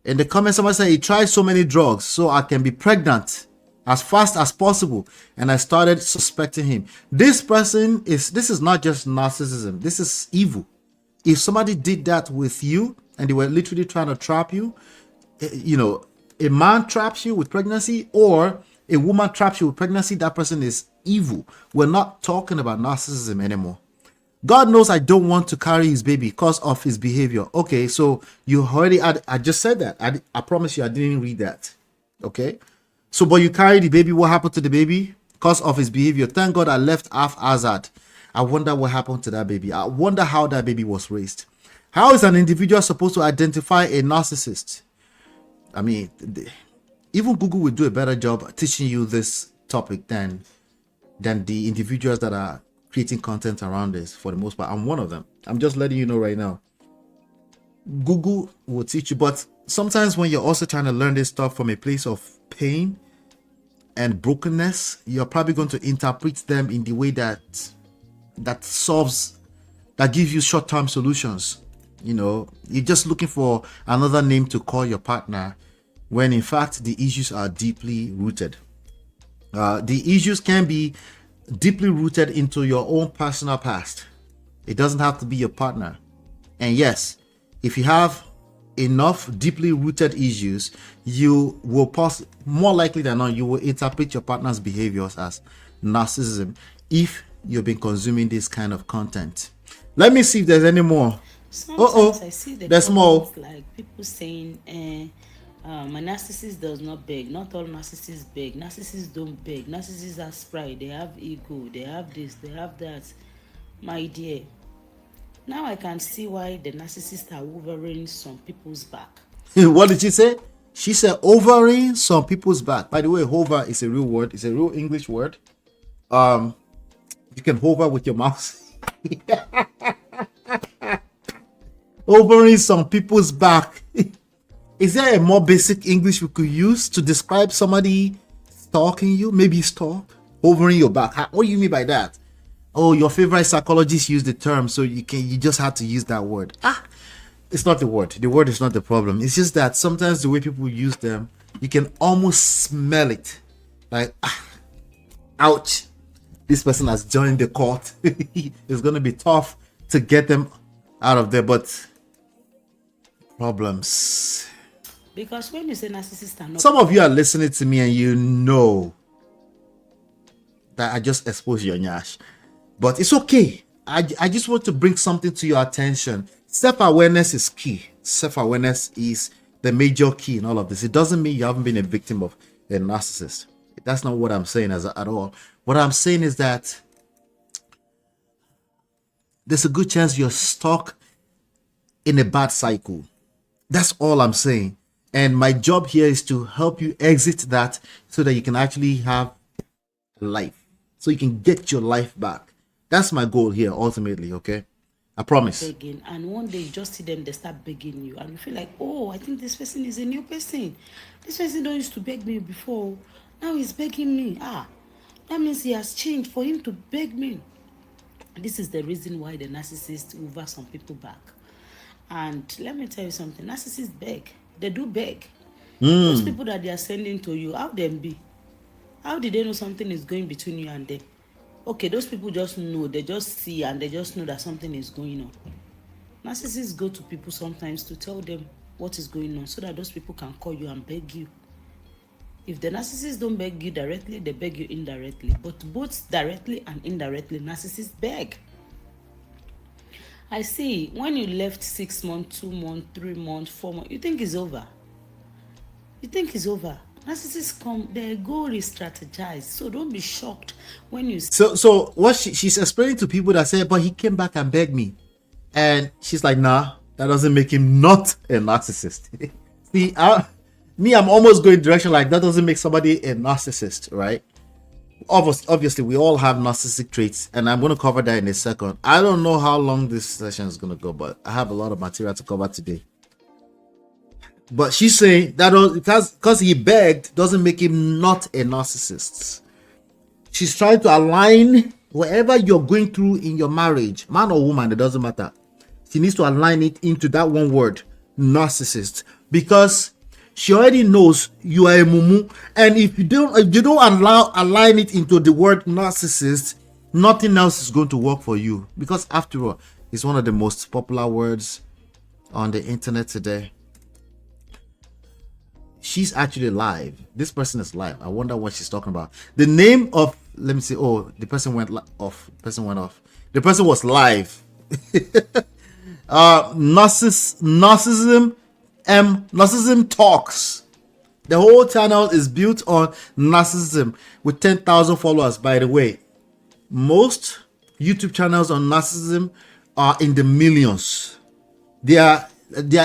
In the comments, somebody said he tried so many drugs so I can be pregnant as fast as possible, and I started suspecting him. This is not just narcissism. This is evil. If somebody did that with you and they were literally trying to trap you, you know, a man traps you with pregnancy or a woman traps you with pregnancy, that person is evil. We're not talking about narcissism anymore. God knows I don't want to carry his baby because of his behavior. Okay, so you already had, I just said that. I promise you I didn't read that. Okay, so but you carry the baby. What happened to the baby? Because of his behavior. Thank God I left haphazard. I wonder what happened to that baby. I wonder how that baby was raised. How is an individual supposed to identify a narcissist? I mean, even Google will do a better job teaching you this topic than the individuals that are creating content around this for the most part. I'm one of them. I'm just letting you know right now. Google will teach you, but sometimes when you're also trying to learn this stuff from a place of pain and brokenness, you're probably going to interpret them in the way that solves that gives you short-term solutions. You know, you're just looking for another name to call your partner when in fact the issues are deeply rooted. The issues can be deeply rooted into your own personal past. It doesn't have to be your partner. And yes, if you have enough deeply rooted issues, you will more likely than not, you will interpret your partner's behaviors as narcissism if you've been consuming this kind of content. Let me see if there's any more. Sometimes I see the there's more. comments like people saying, my narcissist does not beg. Not all narcissists beg. Narcissists don't beg. Narcissists have pride. They have ego. They have this. They have that. My dear, now I can see why the narcissists are overing some people's back. What did she say? She said overing some people's back. By the way, hover is a real word. It's a real English word. You can hover with your mouse. Overing some people's back. Is there a more basic English we could use to describe somebody stalking you? Maybe stalk, hovering your back. What do you mean by that? Oh, your favorite psychologist used the term, so you just had to use that word. It's not the word. The word is not the problem. It's just that sometimes the way people use them, you can almost smell it. Like, ouch. This person has joined the court. It's going to be tough to get them out of there, but problems. Because when you say narcissists are not... Some of you are listening to me and you know that I just exposed your nyash. But it's okay. I just want to bring something to your attention. Self-awareness is key. Self-awareness is the major key in all of this. It doesn't mean you haven't been a victim of a narcissist. That's not what I'm saying at all. What I'm saying is that there's a good chance you're stuck in a bad cycle. That's all I'm saying. And my job here is to help you exit that so that you can actually have a life. So you can get your life back. That's my goal here ultimately, okay? I promise. Begging, and one day you just see them, they start begging you, and you feel like, oh, I think this person is a new person. This person don't used to beg me before. Now he's begging me. That means he has changed for him to beg me. This is the reason why the narcissist over some people back. And let me tell you something, narcissists beg. They do beg. Those people that they are sending to you, how them be? How did they know something is going between you and them? Okay, those people just know. They just see and they just know that something is going on. Narcissists go to people sometimes to tell them what is going on so that those people can call you and beg you. If the narcissists don't beg you directly, they beg you indirectly. But both directly and indirectly, narcissists beg. I see, when you left 6 months, 2 months, 3 months, 4 months, you think it's over. You think it's over. Narcissists come, their goal is strategized. So don't be shocked when you... So what she's explaining to people that say, but he came back and begged me. And she's like, nah, that doesn't make him not a narcissist. See, I'm almost going direction like that doesn't make somebody a narcissist, right? Obviously, we all have narcissistic traits, and I'm going to cover that in a second. I don't know how long this session is going to go, but I have a lot of material to cover today. But she's saying that because he begged doesn't make him not a narcissist. She's trying to align whatever you're going through in your marriage, man or woman, it doesn't matter. She needs to align it into that one word, narcissist, because she already knows you are a mumu, and if you don't align it into the word narcissist, nothing else is going to work for you, because after all, it's one of the most popular words on the internet today. She's actually live. This person is live. I wonder what she's talking about. The name of, let me see. Oh, the person went off. The person went off. The person was live. Narcissism Talks. The whole channel is built on narcissism with 10,000 followers. By the way, most YouTube channels on narcissism are in the millions. They are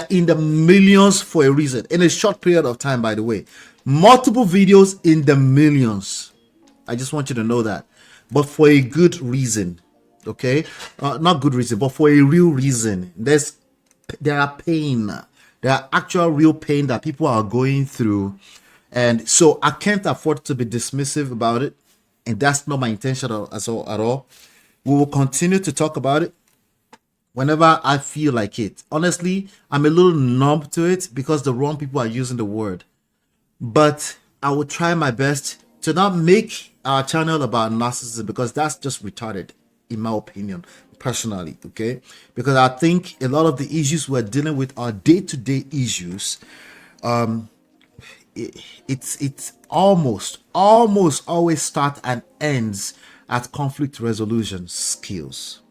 in the millions for a reason. In a short period of time, by the way. Multiple videos in the millions. I just want you to know that. But for a good reason. Okay? Not good reason, but for a real reason. There are pain. There are actual real pain that people are going through. And so I can't afford to be dismissive about it. And that's not my intention at all. We will continue to talk about it. whenever I feel like it. Honestly, I'm a little numb to it because the wrong people are using the word. But I will try my best to not make our channel about narcissism, because that's just retarded, in my opinion, personally. Okay, because I think a lot of the issues we're dealing with are day-to-day issues. It's almost always start and ends at conflict resolution skills.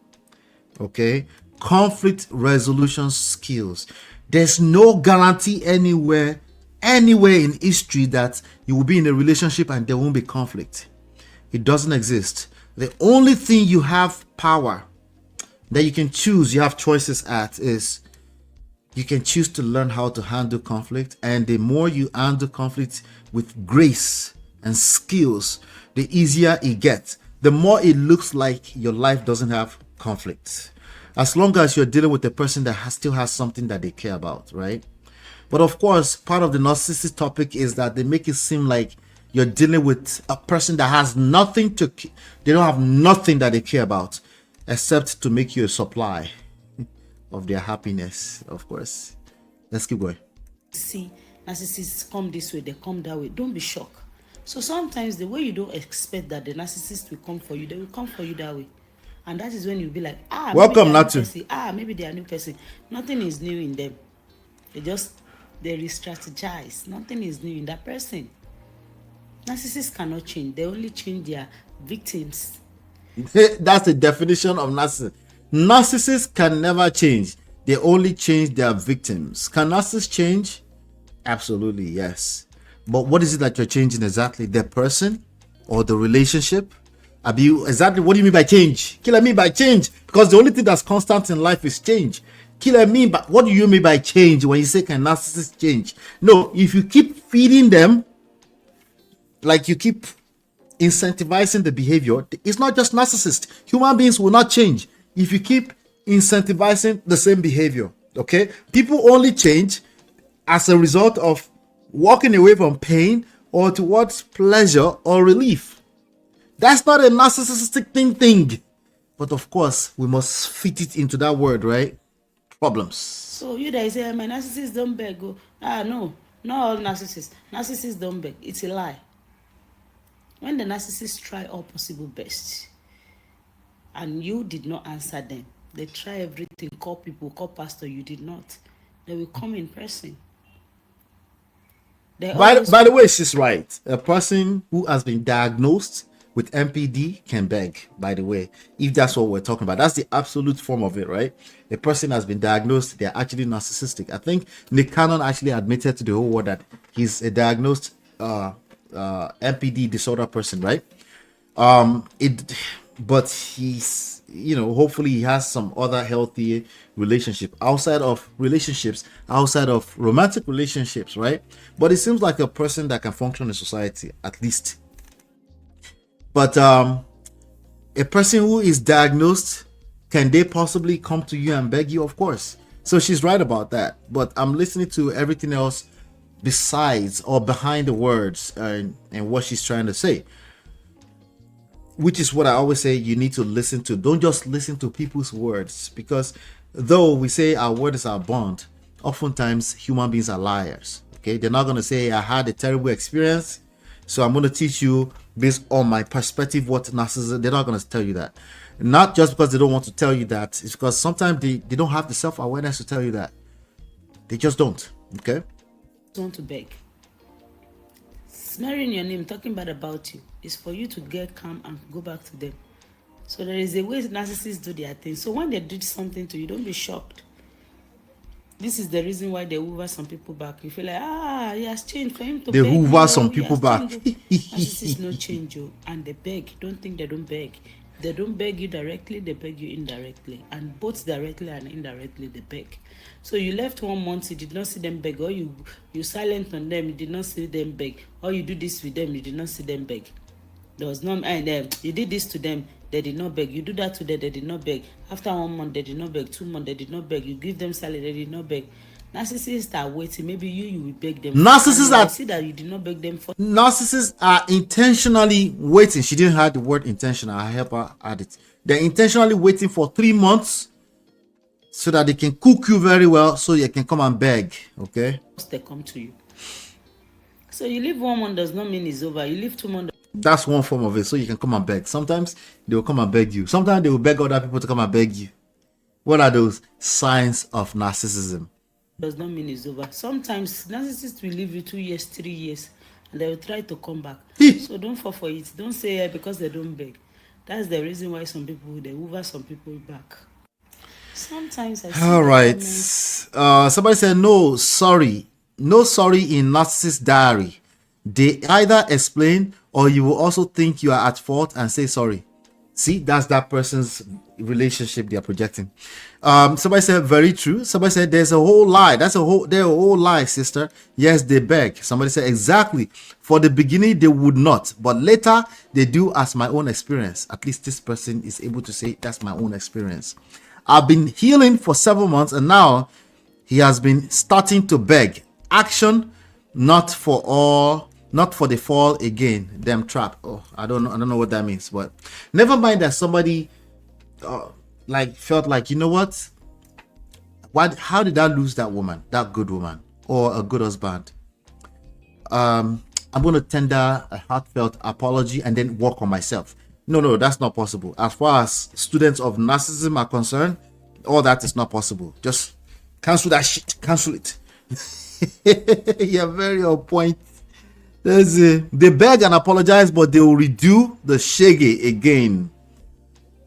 Okay, conflict resolution skills. There's no guarantee anywhere in history that you will be in a relationship and there won't be conflict. It doesn't exist. The only thing you have power that you can choose, you have choices at, is you can choose to learn how to handle conflict. And the more you handle conflict with grace and skills, the easier it gets. The more it looks like your life doesn't have conflict, as long as you're dealing with a person that still has something that they care about, right? But of course, part of the narcissistic topic is that they make it seem like you're dealing with a person that has nothing to, they don't have nothing that they care about except to make you a supply of their happiness, of course. Let's keep going. See, narcissists come this way, they come that way. Don't be shocked. So sometimes the way you don't expect that the narcissist will come for you, they will come for you that way. And that is when you'll be like, welcome, maybe Natu. maybe they are new person. Nothing is new in them. They re-strategize. Nothing is new in that person. Narcissists cannot change. They only change their victims. That's the definition of narcissism. Narcissists can never change. They only change their victims. Can narcissists change? Absolutely, yes. But what is it that you're changing exactly? The person or the relationship? Exactly, what do you mean by change? Killer mean by change, because the only thing that's constant in life is change. Killer mean, but what do you mean by change when you say can narcissists change? No, if you keep feeding them, like you keep incentivizing the behavior, it's not just narcissists. Human beings will not change if you keep incentivizing the same behavior. Okay, people only change as a result of walking away from pain or towards pleasure or relief. That's not a narcissistic thing. But of course, we must fit it into that word, right? Problems. So you guys say, my narcissists don't beg. No, not all narcissists. Narcissists don't beg. It's a lie. When the narcissists try all possible best, and you did not answer them, they try everything, call people, call pastor, you did not. They will come in person. By the way, she's right. A person who has been diagnosed with MPD can beg, by the way, if that's what we're talking about. That's the absolute form of it, right? A person has been diagnosed, they're actually narcissistic. I think Nick Cannon actually admitted to the whole world that he's a diagnosed MPD disorder person, right? But he's, hopefully he has some other healthy relationship outside of romantic relationships, right? But it seems like a person that can function in society, at least. But a person who is diagnosed, can they possibly come to you and beg you? Of course. So she's right about that. But I'm listening to everything else besides or behind the words and what she's trying to say, which is what I always say you need to listen to. Don't just listen to people's words, because though we say our word is our bond, oftentimes human beings are liars. Okay, they're not going to say I had a terrible experience, so I'm going to teach you based on my perspective what narcissism. They're not going to tell you that. Not just because they don't want to tell you that, it's because sometimes they don't have the self-awareness to tell you that. They just don't. Okay, want to beg. Smearing your name, talking bad about you, is for you to get calm and go back to them. So there is a way narcissists do their thing. So when they do something to you, don't be shocked. This is the reason why they hoover some people back. You feel like, he has changed for him to they beg. hoover some people back. Narcissists no change, and they beg. Don't think they don't beg. They don't beg you directly, they beg you indirectly. And both directly and indirectly, they beg. So you left 1 month, you did not see them beg, or you silent on them, you did not see them beg, or you do this with them, you did not see them beg. There was no, you did this to them, they did not beg. You do that to them, they did not beg. After 1 month, they did not beg. 2 months, they did not beg. You give them salary, they did not beg. Narcissists are waiting. Maybe you will beg them. See that you did not beg them for. Narcissists are intentionally waiting. She didn't have the word intentional. I help her add it. They're intentionally waiting for 3 months so that they can cook you very well, so you can come and beg. Okay, they come to you. So you live 1 month does not mean it's over. You live 2 months. that's one form of it, so you can come and beg. Sometimes they will come and beg you. Sometimes they will beg other people to come and beg you. What are those signs of narcissism? Does not mean it's over. Sometimes narcissists will leave you 2 years, 3 years, and they will try to come back. So don't fall for it. Don't say because they don't beg. That's the reason why some people they hoover some people back. Sometimes I see All right. comments. Somebody said no sorry in narcissist diary. They either explain or you will also think you are at fault and say sorry. See, that's that person's relationship they are projecting. Somebody said very true. Somebody said there's a whole lie. They're a whole lie, sister. Yes, they beg. Somebody said exactly. For the beginning, they would not, but later they do, as my own experience. At least this person is able to say that's my own experience. I've been healing for several months, and now he has been starting to beg. Action, not for the fall again. Them trap. Oh, I don't know what that means, but never mind that somebody like felt like, you know what? How did I lose that woman, that good woman, or a good husband? I'm going to tender a heartfelt apology and then work on myself. No, that's not possible. As far as students of narcissism are concerned, all that is not possible. Just cancel that shit. Cancel it. You're very on point. They beg and apologize, but they will redo the shege again.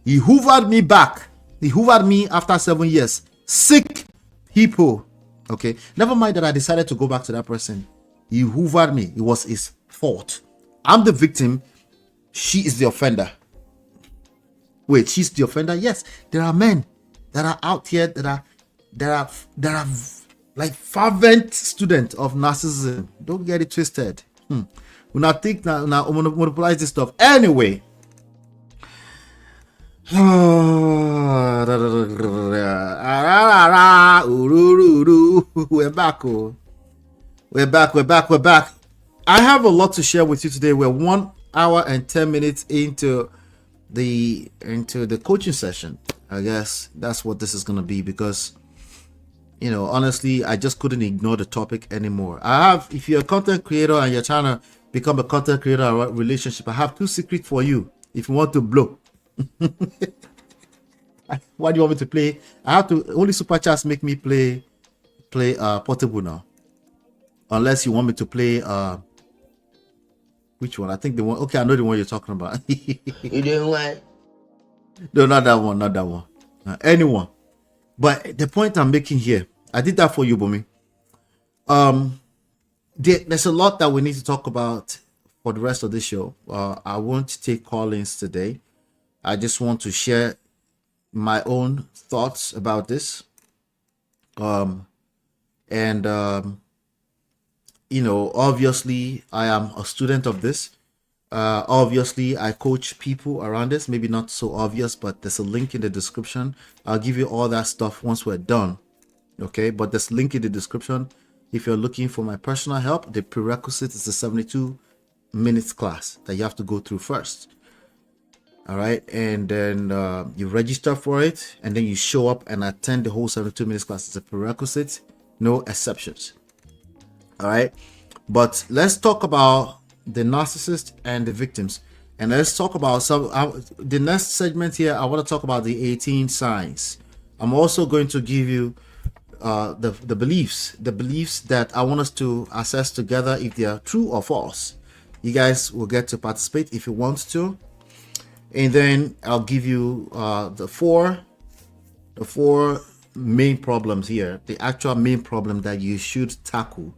He hoovered me back. He hoovered me after 7 years. Sick people. Okay. Never mind that I decided to go back to that person. He hoovered me. It was his fault. I'm the victim. She is the offender. Wait, she's the offender? Yes. There are men that are out here that are like fervent students of narcissism. Don't get it twisted. We not think now monopolize this stuff. Anyway. We're back. We're back. I have a lot to share with you today. We're 1 hour and 10 minutes into the coaching session. I guess that's what this is gonna be, because honestly, I just couldn't ignore the topic anymore. If you're a content creator and you're trying to become a content creator or relationship, I have 2 secrets for you if you want to blow. Why do you want me to play? I have to only super chats make me play portable now. Unless you want me to play which one? I think the one. Okay, I know the one you're talking about. You doing what? No, not that one. Anyone. But the point I'm making here, I did that for you, Bumi. There's a lot that we need to talk about for the rest of the show. I won't take call-ins today. I just want to share my own thoughts about this. Obviously, I am a student of this. Obviously, I coach people around this. Maybe not so obvious, but there's a link in the description. I'll give you all that stuff once we're done. Okay, but there's a link in the description. If you're looking for my personal help, the prerequisite is a 72 minutes class that you have to go through first. All right, and then you register for it, and then you show up and attend the whole 72 minutes class. It's a prerequisite, no exceptions. All right, but let's talk about the narcissist and the victims, and let's talk about the next segment here. I want to talk about the 18 signs. I'm also going to give you the beliefs that I want us to assess together if they are true or false. You guys will get to participate if you want to, and then I'll give you the four main problems here, the actual main problem that you should tackle,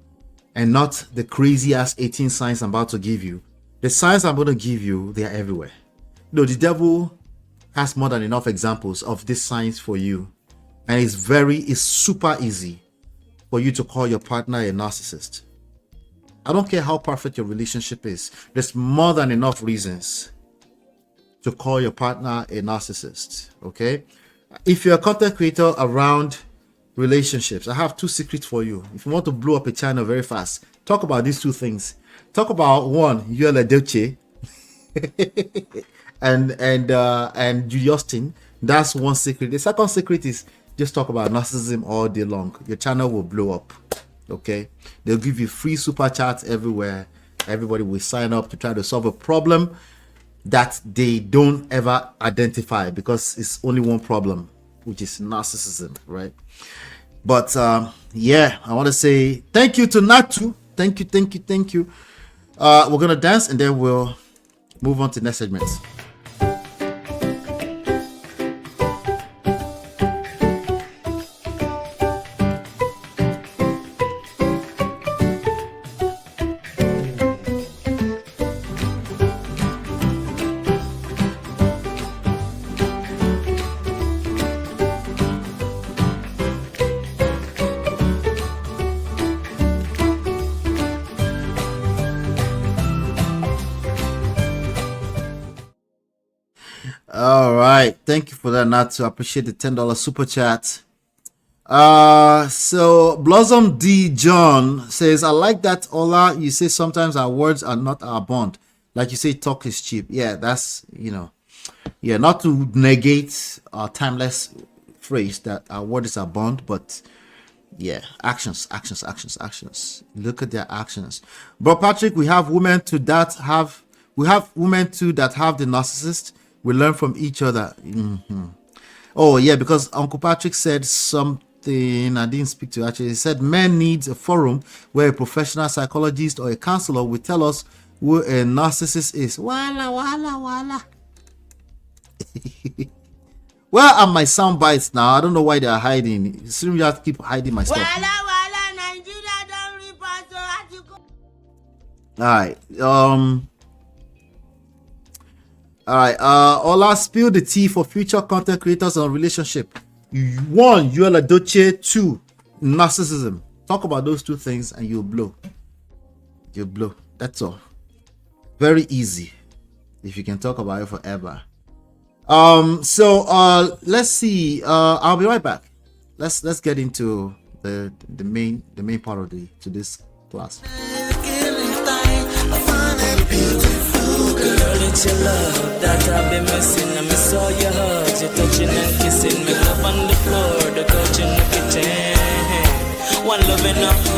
and not the crazy ass 18 signs I'm about to give you. The signs I'm going to give you, they are everywhere. The devil has more than enough examples of these signs for you, and it's super easy for you to call your partner a narcissist. I don't care how perfect your relationship is. There's more than enough reasons to call your partner a narcissist. Okay, if you're a content creator around relationships, I have 2 secrets for you. If you want to blow up a channel very fast, talk about these 2 things. Talk about, one, you're a Delce and Julie Austin. That's one secret. The second secret is just talk about narcissism all day long, your channel will blow up. Okay, they'll give you free super chats everywhere. Everybody will sign up to try to solve a problem that they don't ever identify, because it's only one problem, which is narcissism, right? But yeah, I want to say thank you to Natu. Thank you. We're gonna dance and then we'll move on to the next segment. All right, thank you for that, Natu. I appreciate the $10 super chat. So Blossom D John says, I like that, Ola. You say sometimes our words are not our bond. Like you say, talk is cheap. Yeah, that's, yeah, not to negate our timeless phrase that our word is our bond, but yeah, actions. Look at their actions. But Patrick, we have women too that have the narcissist. We learn from each other. Oh yeah, because Uncle Patrick said something I didn't speak to actually. He said men needs a forum where a professional psychologist or a counselor will tell us who a narcissist is. Wala. Where are my sound bites now? I don't know why they are hiding. You seem you have to keep hiding my stuff. Nigeria don't report, so how you go? All right. Ola, spill the tea for future content creators on relationship. 1, Yola Doche. 2, narcissism. Talk about those two things and you'll blow. That's all. Very easy. If you can talk about it forever. So let's see. I'll be right back. Let's get into the main part of this class. Girl, it's your love that I've been missing. I miss all your hugs, your touching and kissing. Me love on the floor, the couch in the kitchen. One love enough.